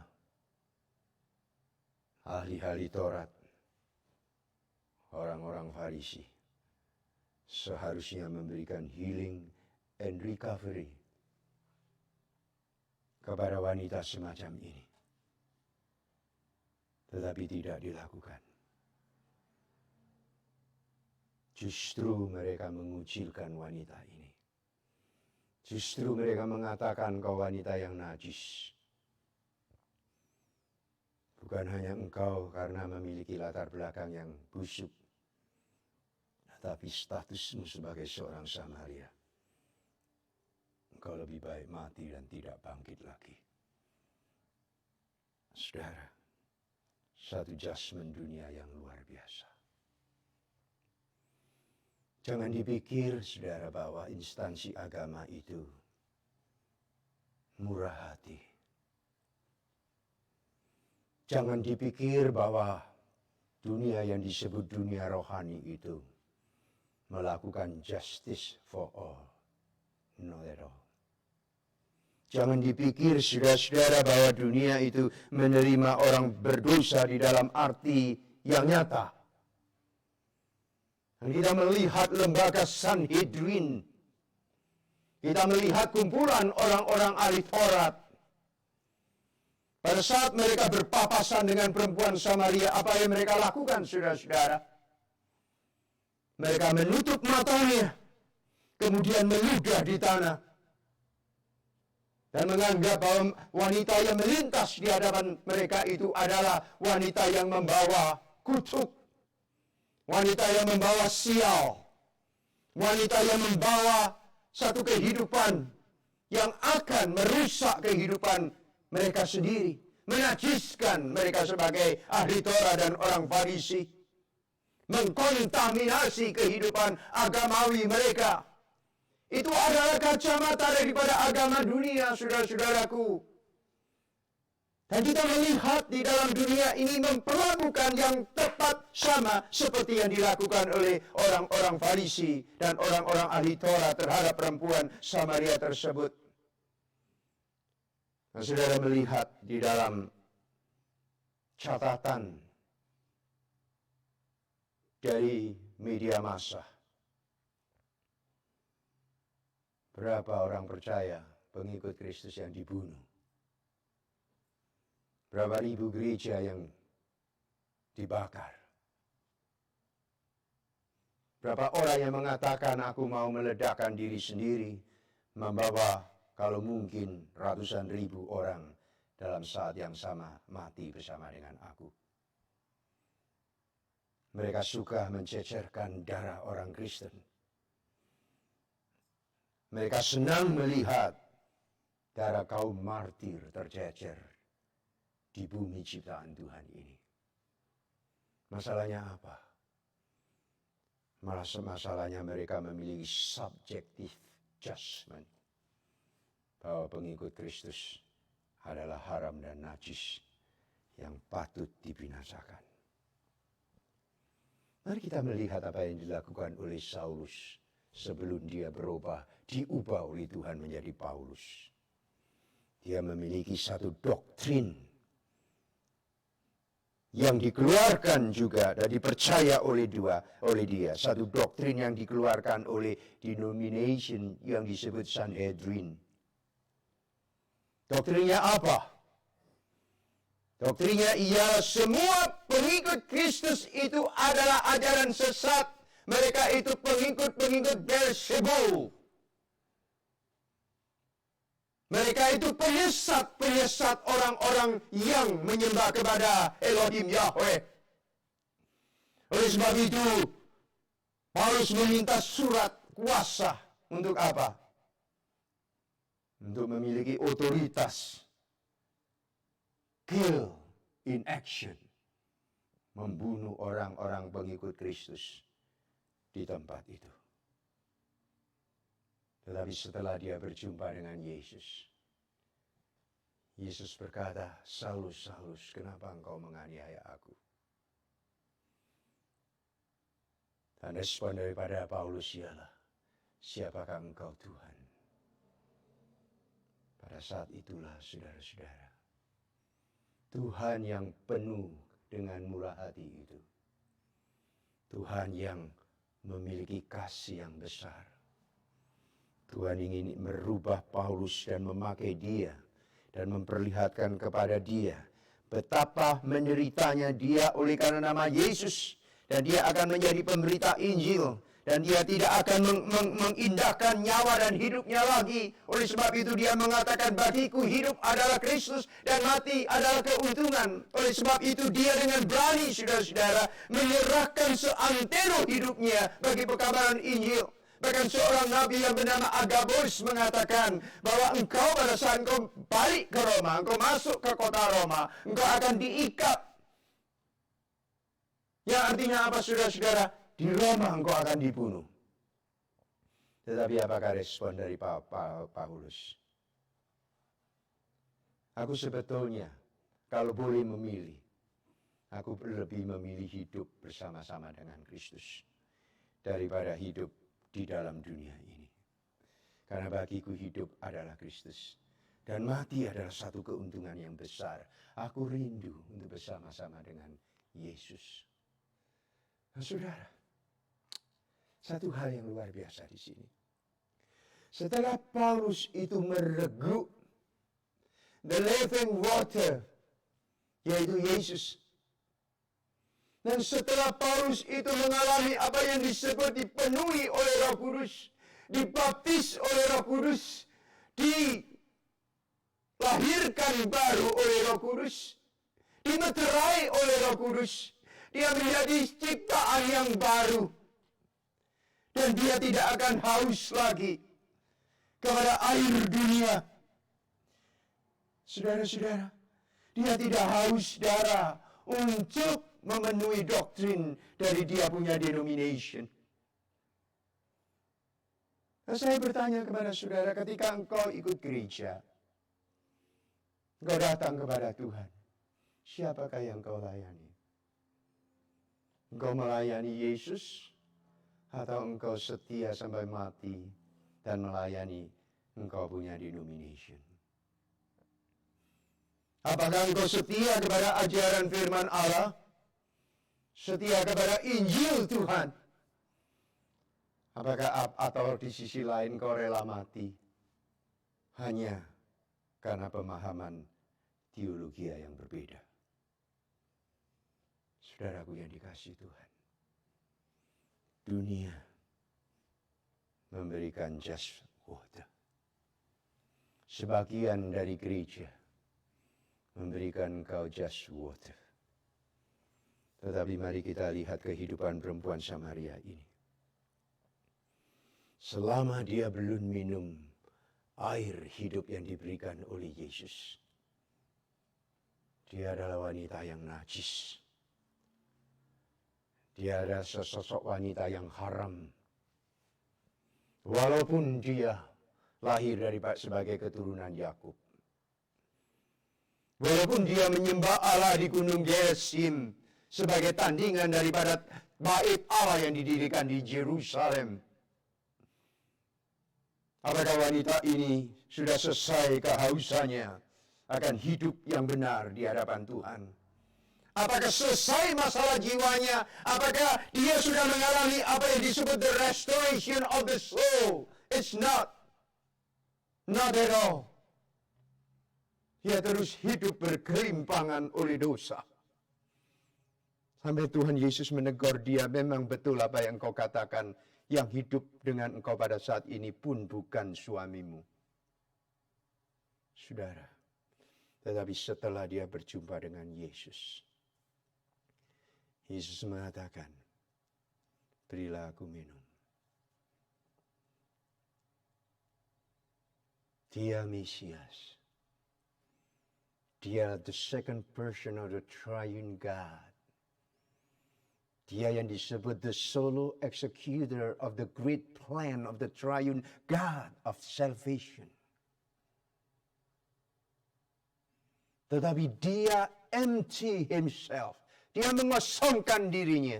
S3: ahli-ahli Taurat, orang-orang Farisi, seharusnya memberikan healing and recovery kepada wanita semacam ini. Tetapi tidak dilakukan. Justru mereka mengucilkan wanita ini. Justru mereka mengatakan kau wanita yang najis. Bukan hanya engkau karena memiliki latar belakang yang busuk. Tetapi statusmu sebagai seorang Samaria. Engkau lebih baik mati dan tidak bangkit lagi. Saudara, satu jasmen dunia yang luar biasa. Jangan dipikir, saudara, bahwa instansi agama itu murah hati. Jangan dipikir bahwa dunia yang disebut dunia rohani itu melakukan justice for all. Not at all. Jangan dipikir, saudara-saudara, bahwa dunia itu menerima orang berdosa di dalam arti yang nyata. Dan kita melihat lembaga Sanhedrin. Kita melihat kumpulan orang-orang ahli Taurat. Pada saat mereka berpapasan dengan perempuan Samaria, apa yang mereka lakukan, saudara-saudara? Mereka menutup matanya, kemudian meludah di tanah. Dan menganggap bahwa wanita yang melintas di hadapan mereka itu adalah wanita yang membawa kutuk. Wanita yang membawa sial. Wanita yang membawa satu kehidupan yang akan merusak kehidupan mereka sendiri. Menajiskan mereka sebagai ahli Torah dan orang Farisi. Mengkontaminasi kehidupan agamawi mereka. Itu adalah kacamata daripada agama dunia, saudara-saudaraku. Dan kita melihat di dalam dunia ini memperlakukan yang tepat sama seperti yang dilakukan oleh orang-orang Farisi dan orang-orang ahli Torah terhadap perempuan Samaria tersebut. Nah, saudara melihat di dalam catatan dari media massa. Berapa orang percaya pengikut Kristus yang dibunuh? Berapa ribu gereja yang dibakar? Berapa orang yang mengatakan aku mau meledakkan diri sendiri, membawa kalau mungkin ratusan ribu orang dalam saat yang sama mati bersama dengan aku. Mereka suka mencecerkan darah orang Kristen. Mereka senang melihat darah kaum martir tercecer di bumi ciptaan Tuhan ini. Masalahnya apa? Masalahnya mereka memiliki subjective judgment. Bahwa pengikut Kristus adalah haram dan najis yang patut dibinasakan. Mari kita melihat apa yang dilakukan oleh Saulus sebelum dia diubah oleh Tuhan menjadi Paulus. Dia memiliki satu doktrin yang dikeluarkan juga dan dipercaya oleh dia. Satu doktrin yang dikeluarkan oleh denomination yang disebut Sanhedrin. Doktrinnya apa? Doktrinnya ialah semua pengikut Kristus itu adalah ajaran sesat. Mereka itu pengikut-pengikut Beelzebul. Mereka itu penyesat orang-orang yang menyembah kepada Elohim Yahweh. Oleh sebab itu, Paulus meminta surat kuasa untuk apa? Untuk memiliki otoritas. Kill in action. Membunuh orang-orang pengikut Kristus di tempat itu. Tetapi setelah dia berjumpa dengan Yesus, Yesus berkata, Saulus, Saulus, kenapa engkau menganiaya aku? Dan respon daripada Paulus ialah, siapakah engkau Tuhan? Pada saat itulah, saudara-saudara, Tuhan yang penuh dengan murah hati itu, Tuhan yang memiliki kasih yang besar, Tuhan ingin merubah Paulus dan memakai dia dan memperlihatkan kepada dia betapa menderitanya dia oleh karena nama Yesus, dan dia akan menjadi pemberita Injil, dan dia tidak akan mengindahkan nyawa dan hidupnya lagi. Oleh sebab itu dia mengatakan, bagiku hidup adalah Kristus dan mati adalah keuntungan. Oleh sebab itu dia dengan berani, saudara-saudara, menyerahkan seantero hidupnya bagi pekabaran Injil. Bahkan seorang nabi yang bernama Agabus mengatakan bahwa engkau pada saat engkau balik ke Roma, engkau masuk ke kota Roma, engkau akan diikat. Yang artinya apa, saudara-saudara? Di Roma engkau akan dibunuh. Tetapi apakah respon dari Paulus? Aku sebetulnya, kalau boleh memilih, aku lebih memilih hidup bersama-sama dengan Kristus daripada hidup di dalam dunia ini. Karena bagiku hidup adalah Kristus, dan mati adalah satu keuntungan yang besar. Aku rindu untuk bersama-sama dengan Yesus. Nah, saudara, satu hal yang luar biasa di sini. Setelah Paulus itu meregup the living water, yaitu Yesus. Dan setelah Paulus itu mengalami apa yang disebut dipenuhi oleh Roh Kudus, dibaptis oleh Roh Kudus, dilahirkan baru oleh Roh Kudus, dimeterai oleh Roh Kudus, dia menjadi ciptaan yang baru. Dan dia tidak akan haus lagi kepada air dunia. Saudara-saudara, dia tidak haus darah untuk memenuhi doktrin dari dia punya denomination. Nah, saya bertanya kepada saudara, ketika engkau ikut gereja, engkau datang kepada Tuhan, siapakah yang engkau layani? Engkau melayani Yesus, atau engkau setia sampai mati dan melayani engkau punya denomination? Apakah engkau setia kepada ajaran firman Allah? Setia kepada Injil Tuhan? Apakah atau di sisi lain kau rela mati hanya karena pemahaman teologi yang berbeda? Saudaraku yang dikasihi Tuhan, dunia memberikan just water. Sebagian dari gereja memberikan engkau just water. Tetapi mari kita lihat kehidupan perempuan Samaria ini. Selama dia belum minum air hidup yang diberikan oleh Yesus, dia adalah wanita yang najis. Dia adalah sesosok wanita yang haram. Walaupun dia lahir sebagai keturunan Yakub. Walaupun dia menyembah Allah di Gunung Gerizim sebagai tandingan daripada bait Allah yang didirikan di Yerusalem. Apakah wanita ini sudah selesai kehausannya akan hidup yang benar di hadapan Tuhan? Apakah selesai masalah jiwanya? Apakah dia sudah mengalami apa yang disebut the restoration of the soul? It's not. Not at all. Ia terus hidup bergelimpangan oleh dosa. Sampai Tuhan Yesus menegur dia, memang betul apa yang engkau katakan, yang hidup dengan engkau pada saat ini pun bukan suamimu. Saudara, tetapi setelah dia berjumpa dengan Yesus, Yesus mengatakan, berilah aku minum. Dia Mesias. Dia the second person of the triune God. Dia yang disebut the solo executor of the great plan of the triune God of salvation. Tetapi dia empty himself. Dia mengosongkan dirinya.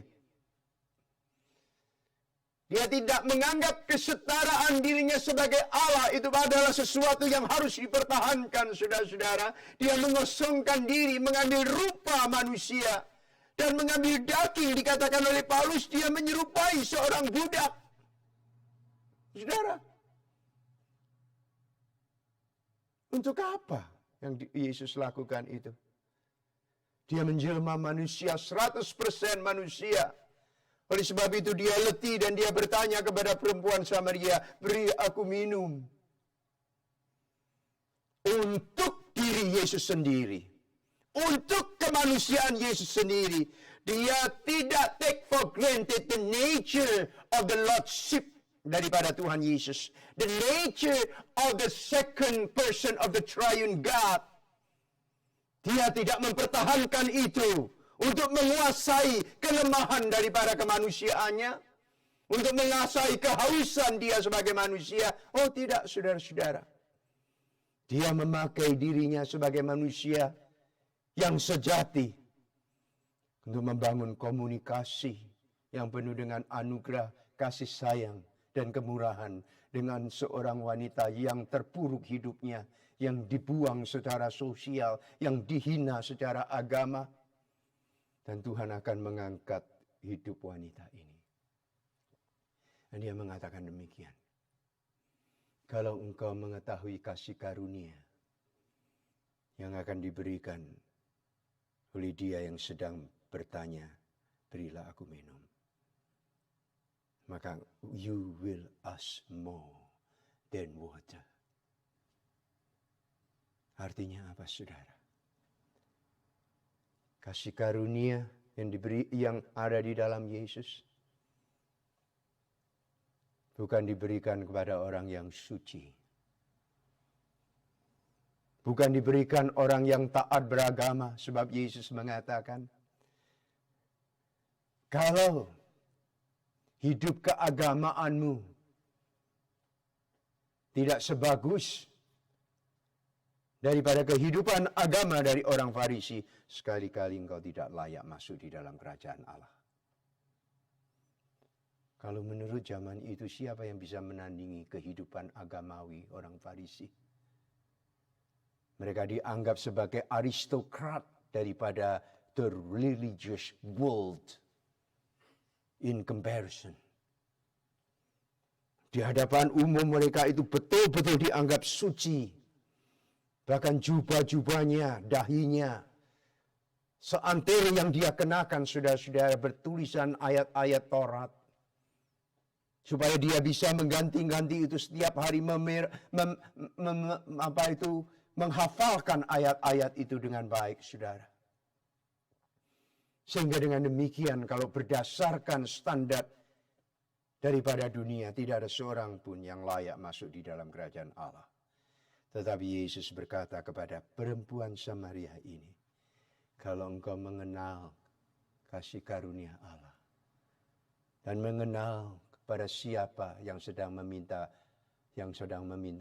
S3: Dia tidak menganggap kesetaraan dirinya sebagai Allah itu adalah sesuatu yang harus dipertahankan, saudara-saudara. Dia mengosongkan diri, mengambil rupa manusia. Dan mengambil daging, dikatakan oleh Paulus, dia menyerupai seorang budak. Saudara, untuk apa yang Yesus lakukan itu? Dia menjelma manusia, 100% manusia. Oleh sebab itu dia letih dan dia bertanya kepada perempuan Samaria, beri aku minum. Untuk diri Yesus sendiri. Untuk kemanusiaan Yesus sendiri. Dia tidak take for granted the nature of the Lordship daripada Tuhan Yesus. The nature of the second person of the triune God. Dia tidak mempertahankan itu untuk menguasai kelemahan daripada kemanusiaannya, untuk menguasai kehausan dia sebagai manusia. Oh tidak, saudara-saudara. Dia memakai dirinya sebagai manusia yang sejati untuk membangun komunikasi yang penuh dengan anugerah, kasih sayang, dan kemurahan dengan seorang wanita yang terpuruk hidupnya, yang dibuang secara sosial, yang dihina secara agama. Dan Tuhan akan mengangkat hidup wanita ini. Dan dia mengatakan demikian. Kalau engkau mengetahui kasih karunia yang akan diberikan oleh dia yang sedang bertanya, berilah aku minum. Maka you will ask more than water. Artinya apa, saudara? Kasih karunia yang ada di dalam Yesus bukan diberikan kepada orang yang suci. Bukan diberikan orang yang taat beragama, sebab Yesus mengatakan, kalau hidup keagamaanmu tidak sebagus daripada kehidupan agama dari orang Farisi, sekali-kali engkau tidak layak masuk di dalam kerajaan Allah. Kalau menurut zaman itu, siapa yang bisa menandingi kehidupan agamawi orang Farisi? Mereka dianggap sebagai aristokrat daripada the religious world in comparison. Di hadapan umum mereka itu betul-betul dianggap suci. Bahkan jubah-jubahnya, dahinya, seantero yang dia kenakan, saudara-saudara, bertulisan ayat-ayat Taurat. Supaya dia bisa mengganti-ganti itu setiap hari, menghafalkan ayat-ayat itu dengan baik, saudara. Sehingga dengan demikian, kalau berdasarkan standar daripada dunia, tidak ada seorang pun yang layak masuk di dalam kerajaan Allah. Tetapi Yesus berkata kepada perempuan Samaria ini, kalau engkau mengenal kasih karunia Allah dan mengenal kepada siapa yang sedang meminta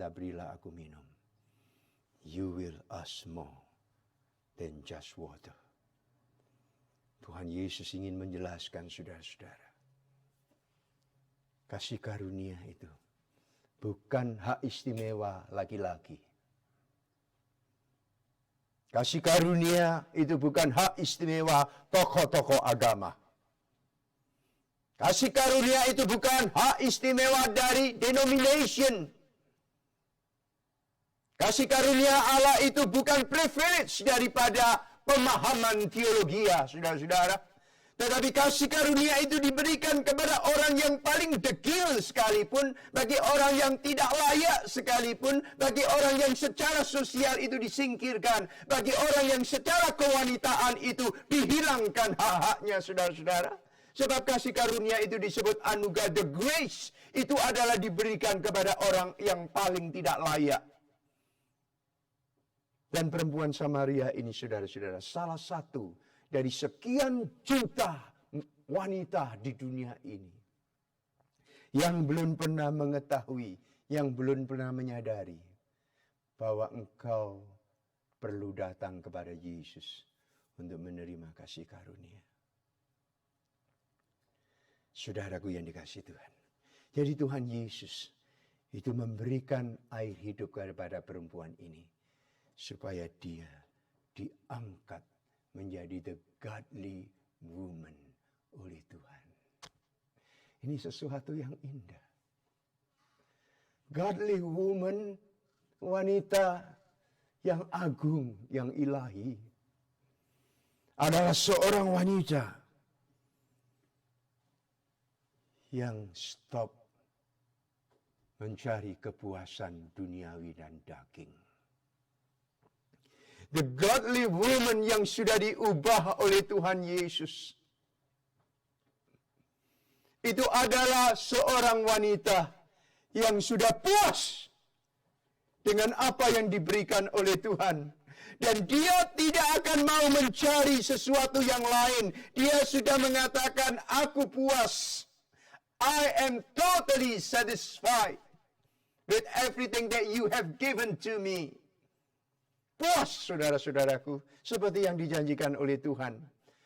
S3: berilah aku minum, you will ask more than just water. Tuhan Yesus ingin menjelaskan, saudara-saudara, kasih karunia itu bukan hak istimewa laki-laki. Kasih karunia itu bukan hak istimewa tokoh-tokoh agama. Kasih karunia itu bukan hak istimewa dari denomination. Kasih karunia Allah itu bukan privilege daripada pemahaman teologi, ya, saudara-saudara. Tetapi kasih karunia itu diberikan kepada orang yang paling degil sekalipun, bagi orang yang tidak layak sekalipun, bagi orang yang secara sosial itu disingkirkan, bagi orang yang secara kewanitaan itu dihilangkan hak-haknya, saudara-saudara. Sebab kasih karunia itu disebut anugerah. The grace itu adalah diberikan kepada orang yang paling tidak layak. Dan perempuan Samaria ini, saudara-saudara, salah satu dari sekian juta wanita di dunia ini yang belum pernah mengetahui, yang belum pernah menyadari bahwa engkau perlu datang kepada Yesus untuk menerima kasih karunia. Saudaraku yang dikasihi Tuhan. Jadi Tuhan Yesus itu memberikan air hidup kepada perempuan ini, supaya dia diangkat menjadi the godly woman oleh Tuhan. Ini sesuatu yang indah. Godly woman, wanita yang agung, yang ilahi, adalah seorang wanita yang stop mencari kepuasan duniawi dan daging. The godly woman yang sudah diubah oleh Tuhan Yesus, itu adalah seorang wanita yang sudah puas dengan apa yang diberikan oleh Tuhan. Dan dia tidak akan mau mencari sesuatu yang lain. Dia sudah mengatakan, aku puas. I am totally satisfied with everything that you have given to me. Puas, saudara-saudaraku, seperti yang dijanjikan oleh Tuhan.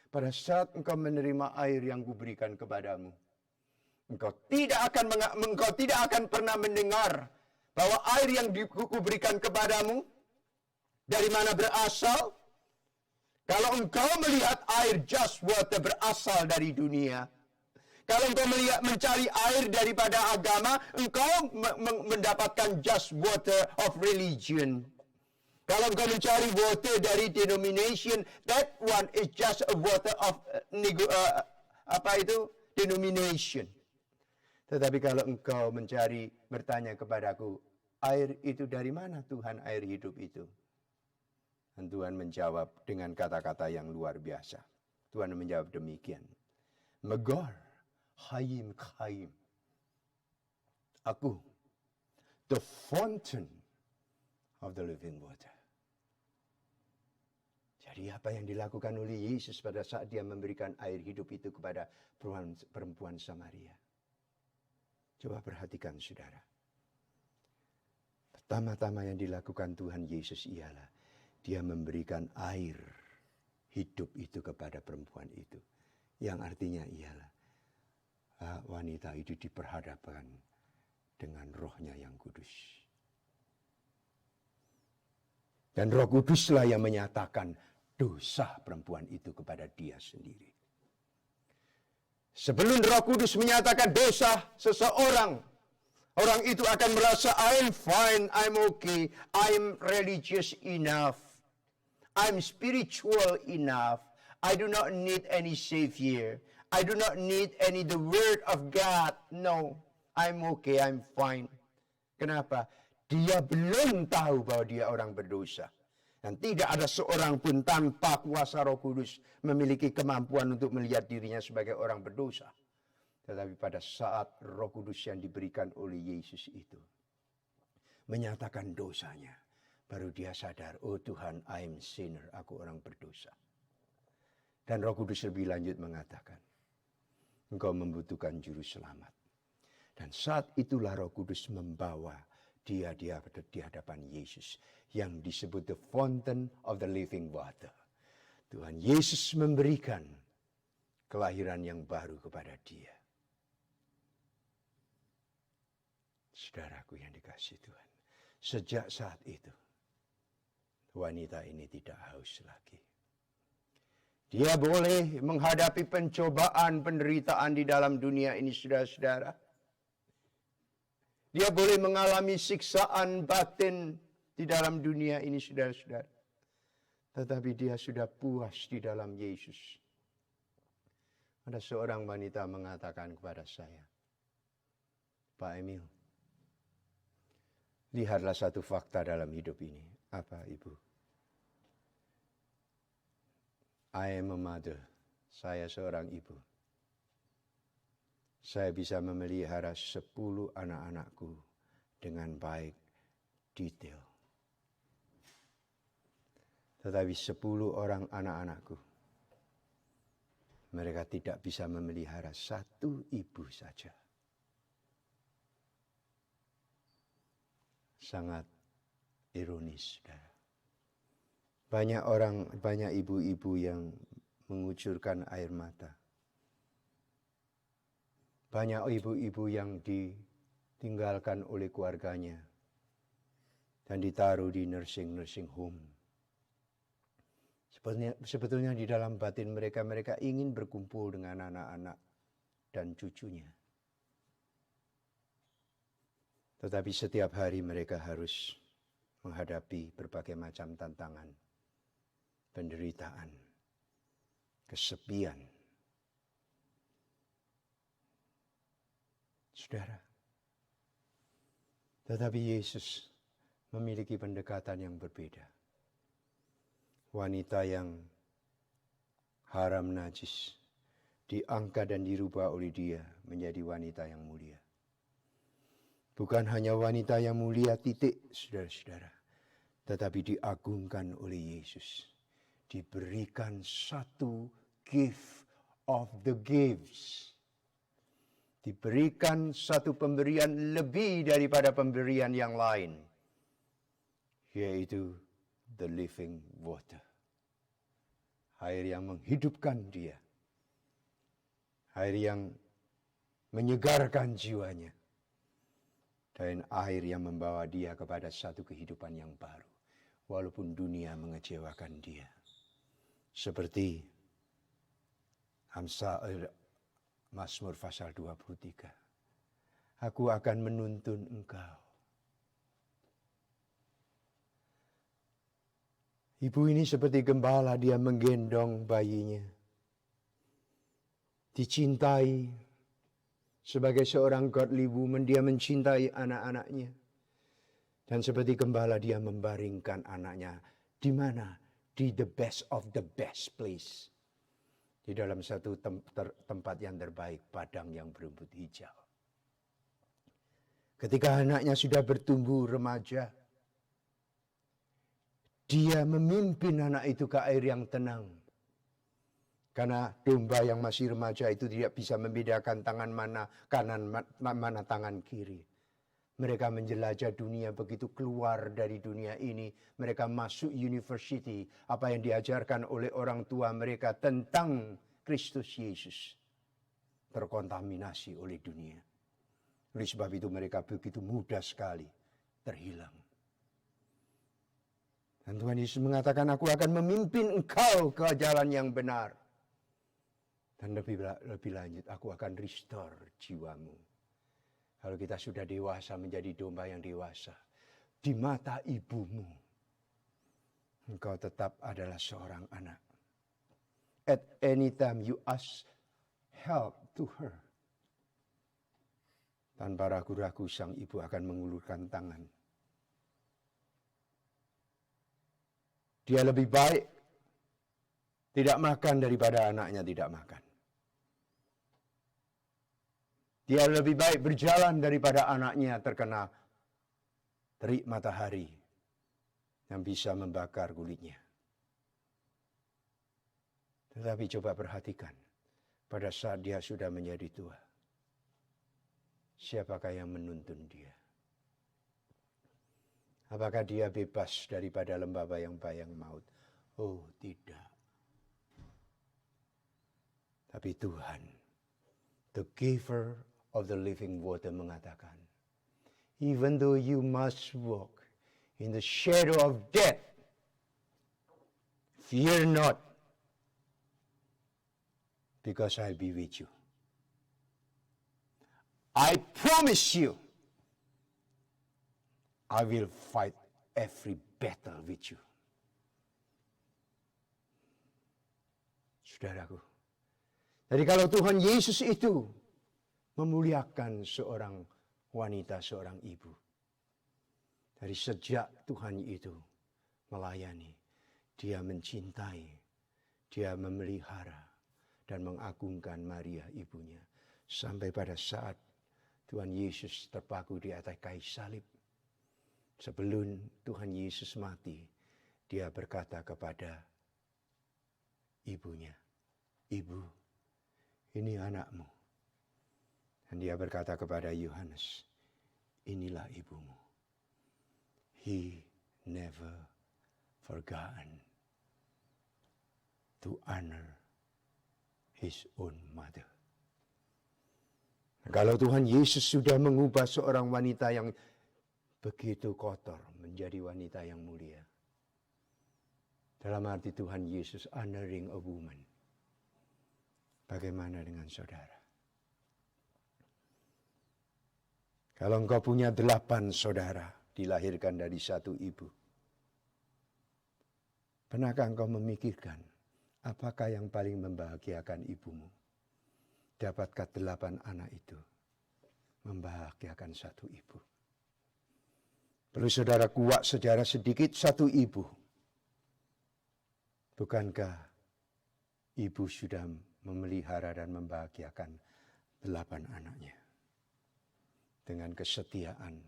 S3: Pada saat engkau menerima air yang kuberikan kepadamu, engkau tidak akan pernah mendengar bahwa air yang kuberikan kepadamu dari mana berasal. Kalau engkau melihat air just water berasal dari dunia, kalau engkau mencari air daripada agama, engkau mendapatkan just water of religion. Kalau engkau mencari water dari denomination, that one is just a water of denomination. Tetapi kalau engkau bertanya kepadaku, air itu dari mana Tuhan, air hidup itu? Dan Tuhan menjawab dengan kata-kata yang luar biasa. Tuhan menjawab demikian. Megar, hayim khaim. Aku, the fountain of the living water. Jadi apa yang dilakukan oleh Yesus pada saat dia memberikan air hidup itu kepada perempuan Samaria? Coba perhatikan, saudara. Pertama-tama yang dilakukan Tuhan Yesus ialah dia memberikan air hidup itu kepada perempuan itu. Yang artinya ialah wanita itu diperhadapkan dengan rohnya yang kudus. Dan Roh Kuduslah yang menyatakan dosa perempuan itu kepada dia sendiri. Sebelum Roh Kudus menyatakan dosa seseorang, orang itu akan merasa, I'm fine, I'm okay, I'm religious enough, I'm spiritual enough, I do not need any savior, I do not need the word of God. No, I'm okay, I'm fine. Kenapa? Dia belum tahu bahwa dia orang berdosa. Dan tidak ada seorang pun tanpa kuasa Roh Kudus memiliki kemampuan untuk melihat dirinya sebagai orang berdosa. Tetapi pada saat Roh Kudus yang diberikan oleh Yesus itu menyatakan dosanya, baru dia sadar, oh Tuhan, I'm sinner, aku orang berdosa. Dan Roh Kudus lebih lanjut mengatakan, engkau membutuhkan juru selamat. Dan saat itulah Roh Kudus membawa dia di hadapan Yesus yang disebut the fountain of the living water. Tuhan Yesus memberikan kelahiran yang baru kepada dia. Saudaraku yang dikasihi Tuhan, sejak saat itu wanita ini tidak haus lagi. Dia boleh menghadapi pencobaan, penderitaan di dalam dunia ini, saudara-saudara. Dia boleh mengalami siksaan batin di dalam dunia ini, saudara-saudara. Tetapi dia sudah puas di dalam Yesus. Ada seorang wanita mengatakan kepada saya, Pak Emil, lihatlah satu fakta dalam hidup ini. Apa, Ibu? I am a mother. Saya seorang ibu. Saya bisa memelihara 10 anak-anakku dengan baik, detail. Tetapi 10 orang anak-anakku, mereka tidak bisa memelihara 1 ibu saja. Sangat ironis, saudara. Banyak ibu-ibu yang mengucurkan air mata. Banyak ibu-ibu yang ditinggalkan oleh keluarganya dan ditaruh di nursing home. Sebetulnya di dalam batin mereka ingin berkumpul dengan anak-anak dan cucunya. Tetapi setiap hari mereka harus menghadapi berbagai macam tantangan, penderitaan, kesepian. Saudara, tetapi Yesus memiliki pendekatan yang berbeda. Wanita yang haram najis diangkat dan dirubah oleh dia menjadi wanita yang mulia. Bukan hanya wanita yang mulia titik, saudara-saudara, tetapi diagungkan oleh Yesus. Diberikan satu gift of the gifts. Diberikan satu pemberian lebih daripada pemberian yang lain, yaitu the living water. Air yang menghidupkan dia. Air yang menyegarkan jiwanya. Dan air yang membawa dia kepada satu kehidupan yang baru. Walaupun dunia mengecewakan dia. Seperti Mazmur pasal 23. Aku akan menuntun engkau. Ibu ini seperti gembala, dia menggendong bayinya. Dicintai sebagai seorang godly woman, dia mencintai anak-anaknya. Dan seperti gembala dia membaringkan anaknya. Di mana? Di the best of the best place. Di dalam satu tempat yang terbaik, padang yang berumput hijau. Ketika anaknya sudah bertumbuh remaja, dia memimpin anak itu ke air yang tenang. Karena domba yang masih remaja itu tidak bisa membedakan tangan mana kanan, mana tangan kiri. Mereka menjelajah dunia, begitu keluar dari dunia ini, mereka masuk university. Apa yang diajarkan oleh orang tua mereka tentang Kristus Yesus terkontaminasi oleh dunia. Oleh sebab itu mereka begitu mudah sekali terhilang. Dan Tuhan Yesus mengatakan, aku akan memimpin engkau ke jalan yang benar. Dan lebih lanjut, aku akan restore jiwamu. Kalau kita sudah dewasa, menjadi domba yang dewasa, di mata ibumu, engkau tetap adalah seorang anak. At any time you ask help to her, tanpa ragu-ragu sang ibu akan mengulurkan tangan. Dia lebih baik tidak makan daripada anaknya tidak makan. Dia lebih baik berjalan daripada anaknya terkena terik matahari yang bisa membakar kulitnya. Tetapi coba perhatikan, pada saat dia sudah menjadi tua, siapakah yang menuntun dia? Apakah dia bebas daripada lembah bayang-bayang maut? Oh, tidak. Tapi Tuhan, the giver of the living water, mengatakan, even though you must walk in the shadow of death, fear not, because I'll be with you. I promise you, I will fight every battle with you. Saudaraku, jadi kalau Tuhan Yesus itu memuliakan seorang wanita, seorang ibu, dari sejak Tuhan itu melayani, dia mencintai, dia memelihara dan mengagungkan Maria ibunya. Sampai pada saat Tuhan Yesus terpaku di atas kayu salib. Sebelum Tuhan Yesus mati, dia berkata kepada ibunya, "Ibu, ini anakmu." Dan dia berkata kepada Yohanes, "Inilah ibumu." He never forgotten to honor his own mother. Kalau Tuhan Yesus sudah mengubah seorang wanita yang begitu kotor menjadi wanita yang mulia. Dalam arti Tuhan Yesus honoring a woman. Bagaimana dengan saudara? Kalau engkau punya 8 saudara dilahirkan dari satu ibu. Pernahkah engkau memikirkan apakah yang paling membahagiakan ibumu? Dapatkah 8 anak itu membahagiakan satu ibu? Perlu saudara kuat sejarah sedikit satu ibu. Bukankah ibu sudah memelihara dan membahagiakan 8 anaknya? Dengan kesetiaan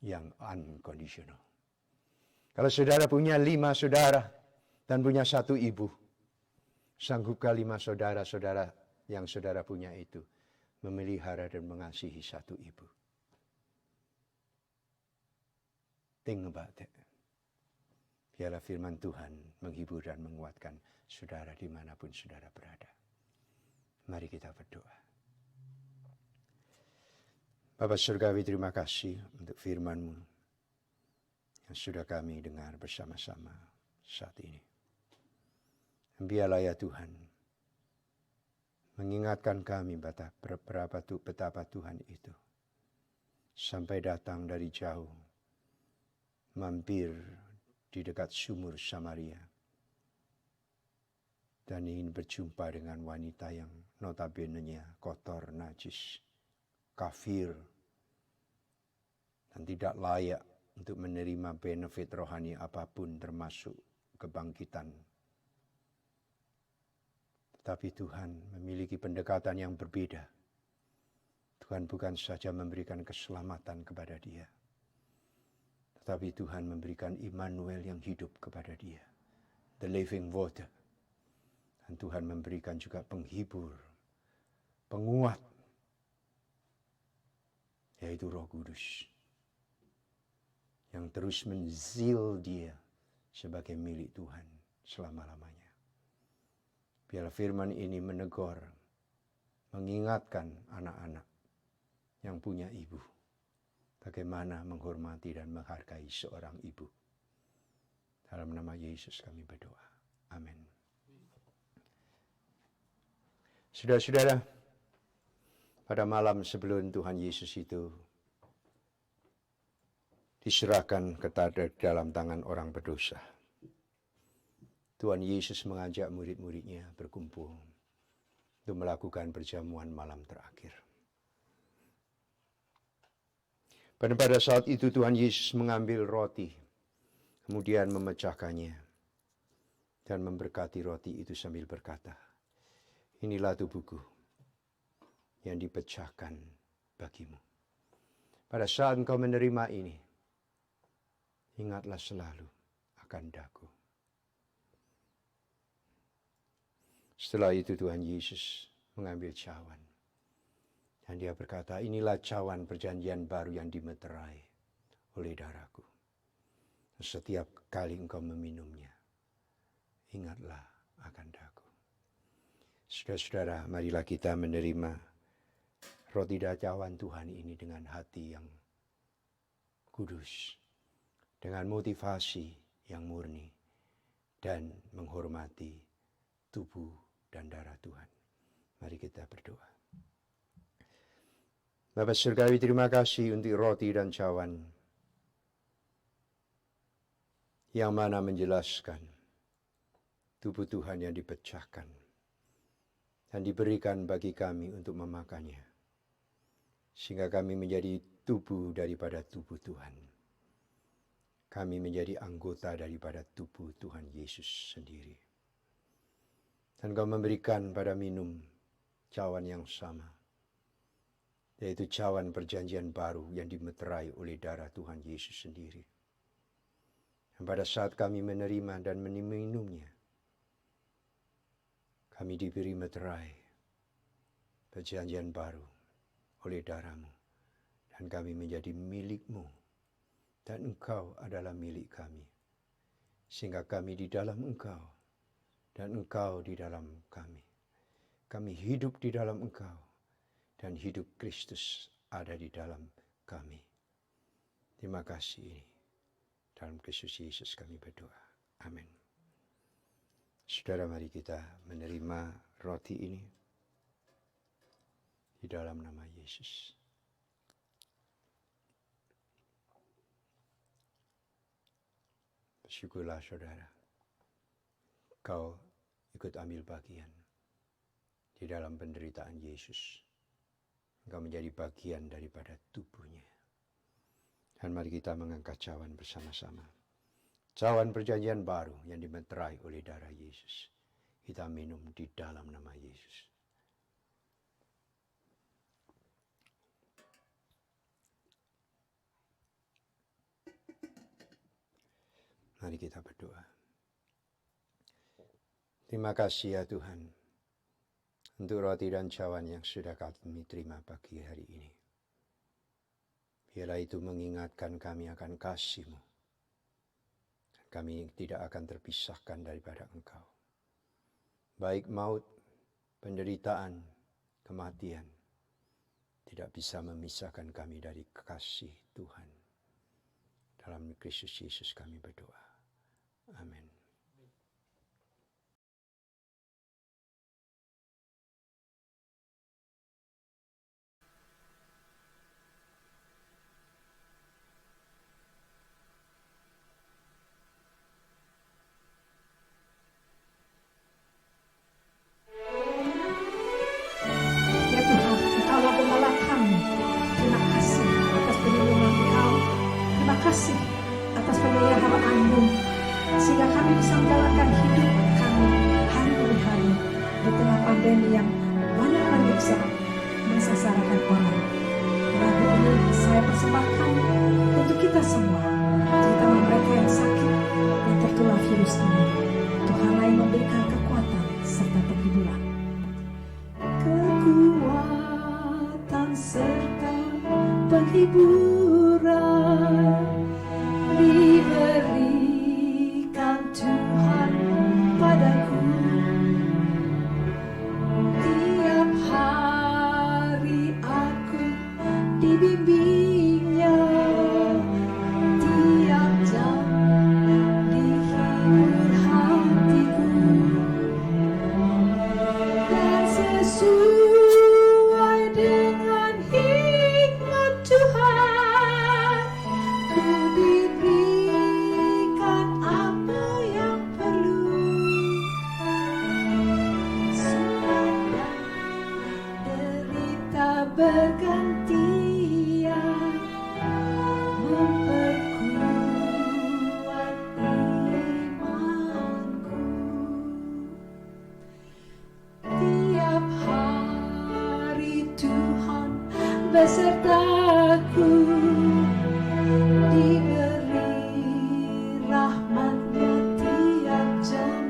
S3: yang unconditional. Kalau saudara punya 5 saudara dan punya satu ibu, sanggupkah 5 saudara-saudara yang saudara punya itu memelihara dan mengasihi satu ibu? Think about that. Biarlah firman Tuhan menghibur dan menguatkan saudara dimanapun saudara berada. Mari kita berdoa. Bapa Surgawi, terima kasih untuk firman-Mu yang sudah kami dengar bersama-sama saat ini. Biarlah ya Tuhan, mengingatkan kami betapa Tuhan itu sampai datang dari jauh, mampir di dekat sumur Samaria, dan ingin berjumpa dengan wanita yang notabene-nya kotor, najis, kafir, dan tidak layak untuk menerima benefit rohani apapun termasuk kebangkitan. Tetapi Tuhan memiliki pendekatan yang berbeda. Tuhan bukan saja memberikan keselamatan kepada dia, tetapi Tuhan memberikan Immanuel yang hidup kepada dia, the living water. Dan Tuhan memberikan juga penghibur, penguat, yaitu Roh Kudus, yang terus menzil dia sebagai milik Tuhan selama-lamanya. Biarlah firman ini menegur, mengingatkan anak-anak yang punya ibu, bagaimana menghormati dan menghargai seorang ibu. Dalam nama Yesus kami berdoa. Amin. Saudara-saudara, pada malam sebelum Tuhan Yesus itu diserahkan ke dalam tangan orang berdosa, Tuhan Yesus mengajak murid-muridnya berkumpul untuk melakukan perjamuan malam terakhir. Dan pada saat itu Tuhan Yesus mengambil roti, kemudian memecahkannya, dan memberkati roti itu sambil berkata, "Inilah tubuhku yang dipecahkan bagimu. Pada saat engkau menerima ini, ingatlah selalu akan daku." Setelah itu Tuhan Yesus mengambil cawan. Dan dia berkata, "Inilah cawan perjanjian baru yang dimeterai oleh darahku. Setiap kali engkau meminumnya, ingatlah akan daku." Saudara-saudara, marilah kita menerima roti dan cawan Tuhan ini dengan hati yang kudus, dengan motivasi yang murni, dan menghormati tubuh dan darah Tuhan. Mari kita berdoa. Bapa Surgawi, terima kasih untuk roti dan cawan yang mana menjelaskan tubuh Tuhan yang dipecahkan dan diberikan bagi kami untuk memakannya, sehingga kami menjadi tubuh daripada tubuh Tuhan. Kami menjadi anggota daripada tubuh Tuhan Yesus sendiri. Dan Kau memberikan pada minum cawan yang sama, yaitu cawan perjanjian baru yang dimeterai oleh darah Tuhan Yesus sendiri. Dan pada saat kami menerima dan meminumnya, kami diberi meterai perjanjian baru oleh darah-Mu, dan kami menjadi milik-Mu, dan Engkau adalah milik kami, sehingga kami di dalam Engkau dan Engkau di dalam kami. Kami hidup di dalam Engkau, dan hidup Kristus ada di dalam kami. Terima kasih. Dalam Kristus Yesus kami berdoa. Amin. Saudara, mari kita menerima roti ini di dalam nama Yesus. Bersyukurlah saudara, kau ikut ambil bagian di dalam penderitaan Yesus. Engkau menjadi bagian daripada tubuhnya. Dan mari kita mengangkat cawan bersama-sama. Cawan perjanjian baru yang dimeterai oleh darah Yesus. Kita minum di dalam nama Yesus. Mari kita berdoa. Terima kasih ya Tuhan, untuk roti dan cawan yang sudah kami terima pagi hari ini. Biarlah itu mengingatkan kami akan kasih-Mu. Dan kami tidak akan terpisahkan daripada Engkau. Baik maut, penderitaan, kematian, tidak bisa memisahkan kami dari kasih Tuhan. Dalam Kristus Yesus kami berdoa. Amin.
S4: Ya Tuhan, Engkaulah gembala kami. Terima kasih atas perlindungan Engkau. Terima kasih atas pemeliharaan-Mu, sehingga kami bisa menjalankan hidup kami hari demi hari di tengah pandemi yang banyak menyiksa, mensasarakan orang. Lagu ini saya persembahkan untuk kita semua, terutama mereka yang sakit dan tertular virus ini. Tuhanlah yang memberikan kekuatan serta penghiburan. Kekuatan serta penghiburan diberikan Tuhan padaku. Tiap hari aku dibimbingnya, tiap jam dihibur hatiku. Dan sesuai dengan hikmat Tuhan, ku diberikan apa yang perlu. Sunat dan derita bergantian, memperkuat imanku. Tiap hari Tuhan besertaku, diberi rahmat-Nya tiap jam,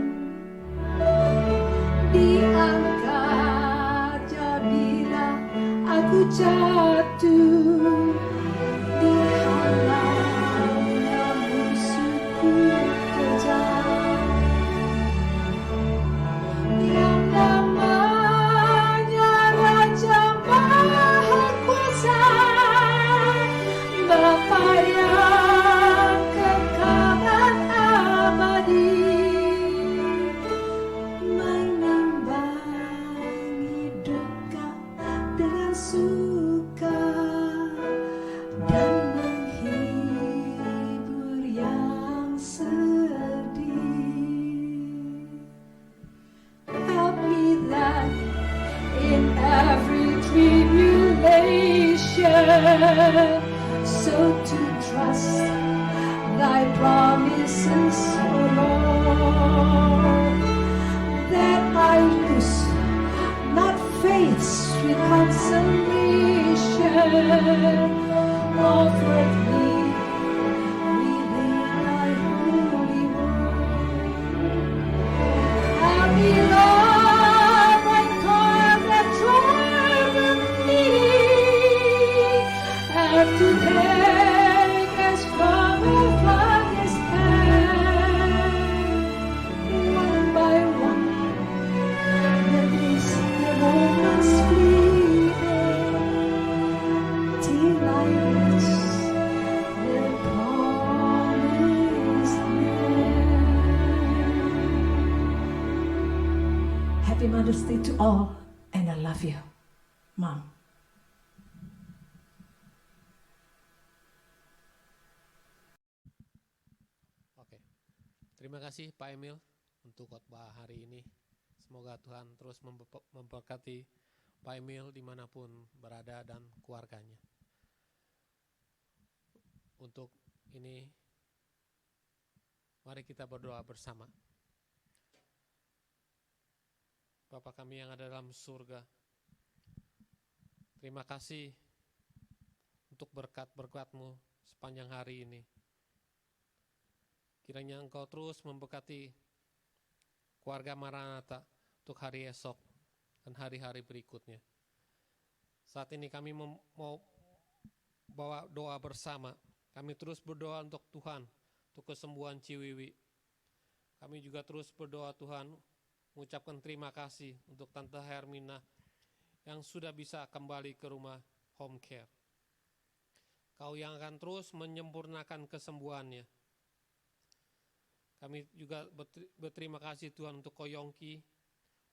S4: diangkat bila aku jatuh, dihalangnya musuhku kejam. Yang namanya Raja Maha Kuasa, Bapa yang kekal dan abadi, menimbangi duka dengan suka, So to trust thy promises, O Lord, that I lose not faith's sweet consolation offered me within thy holy word. Help me, Lord, my cause that driven me, and to take as from a father's hand, one by one, the days, the moments fleeting, till I reach the promised land. Happy Mother's Day to all, and I love you, Mom.
S1: Oke, terima kasih Pak Emil untuk khotbah hari ini. Semoga Tuhan terus memberkati Pak Emil dimanapun berada dan keluarganya. Untuk ini, mari kita berdoa bersama. Bapa kami yang ada dalam surga, terima kasih untuk berkat-berkat-Mu sepanjang hari ini. Kiranya Engkau terus memberkati keluarga Maranatha untuk hari esok dan hari-hari berikutnya. Saat ini kami mau bawa doa bersama. Kami terus berdoa untuk Tuhan, untuk kesembuhan Ciwiwi. Kami juga terus berdoa Tuhan, mengucapkan terima kasih untuk Tante Hermina yang sudah bisa kembali ke rumah home care. Kau yang akan terus menyempurnakan kesembuhannya. Kami juga berterima kasih Tuhan untuk Ko Yongki,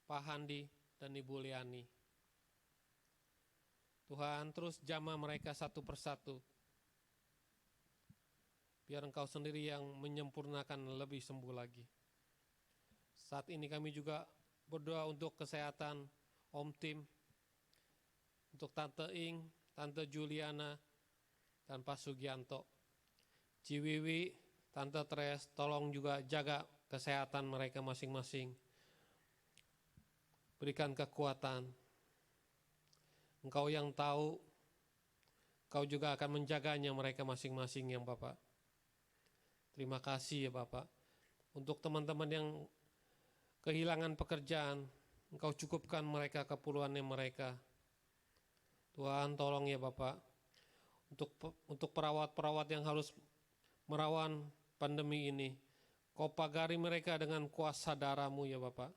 S1: Pak Handi, dan Ibu Liani. Tuhan terus jamah mereka satu persatu. Biar Engkau sendiri yang menyempurnakan lebih sembuh lagi. Saat ini kami juga berdoa untuk kesehatan Om Tim, untuk Tante Ing, Tante Juliana, dan Pak Sugianto. Ciwiwi, Tante Tres, tolong juga jaga kesehatan mereka masing-masing. Berikan kekuatan. Engkau yang tahu, Engkau juga akan menjaganya mereka masing-masing yang Bapak. Terima kasih ya Bapak. Untuk teman-teman yang kehilangan pekerjaan, Engkau cukupkan mereka keperluannya mereka. Tuhan tolong ya Bapak. Untuk perawat-perawat yang harus merawan pandemi ini, Kau pagari mereka dengan kuasa darah-Mu ya Bapak.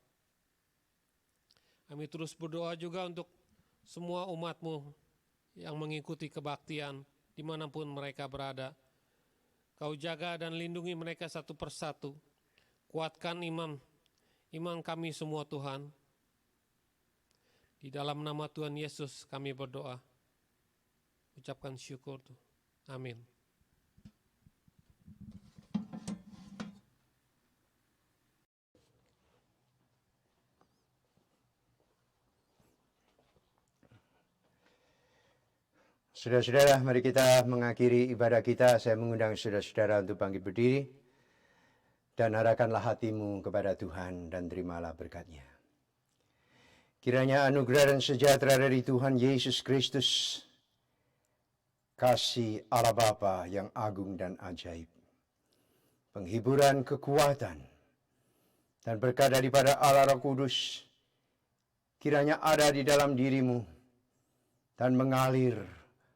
S1: Kami terus berdoa juga untuk semua umat-Mu yang mengikuti kebaktian dimanapun mereka berada. Kau jaga dan lindungi mereka satu persatu. Kuatkan iman kami semua Tuhan. Di dalam nama Tuhan Yesus kami berdoa. Ucapkan syukur Tuhan. Amin.
S3: Saudara-saudara, mari kita mengakhiri ibadah kita. Saya mengundang saudara-saudara untuk bangkit berdiri. Dan arahkanlah hatimu kepada Tuhan dan terimalah berkat-Nya. Kiranya anugerah dan sejahtera dari Tuhan Yesus Kristus, kasih Allah Bapa yang agung dan ajaib, penghiburan kekuatan, dan berkat daripada Allah Roh Kudus, kiranya ada di dalam dirimu dan mengalir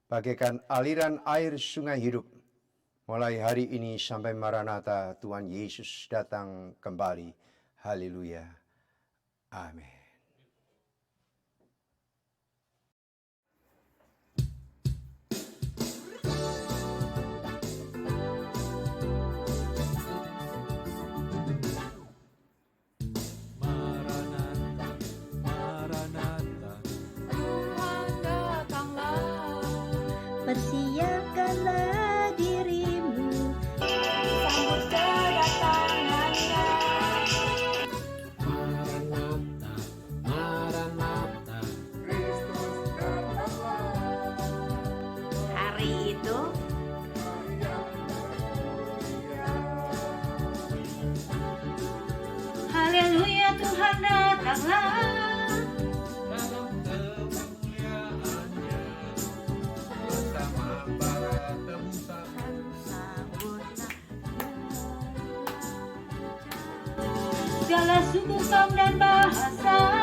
S3: bagaikan aliran air sungai hidup, mulai hari ini sampai Maranatha Tuhan Yesus datang kembali. Haleluya. Amin.
S5: Persiapkanlah dirimu sambut kedatangannya.
S6: Maranatha,
S5: itu? Haleluya, Tuhan datanglah.
S6: dalam kemuliaannya bersama para tebusan.
S5: Sambutlah segala suku, kaum dan bahasa.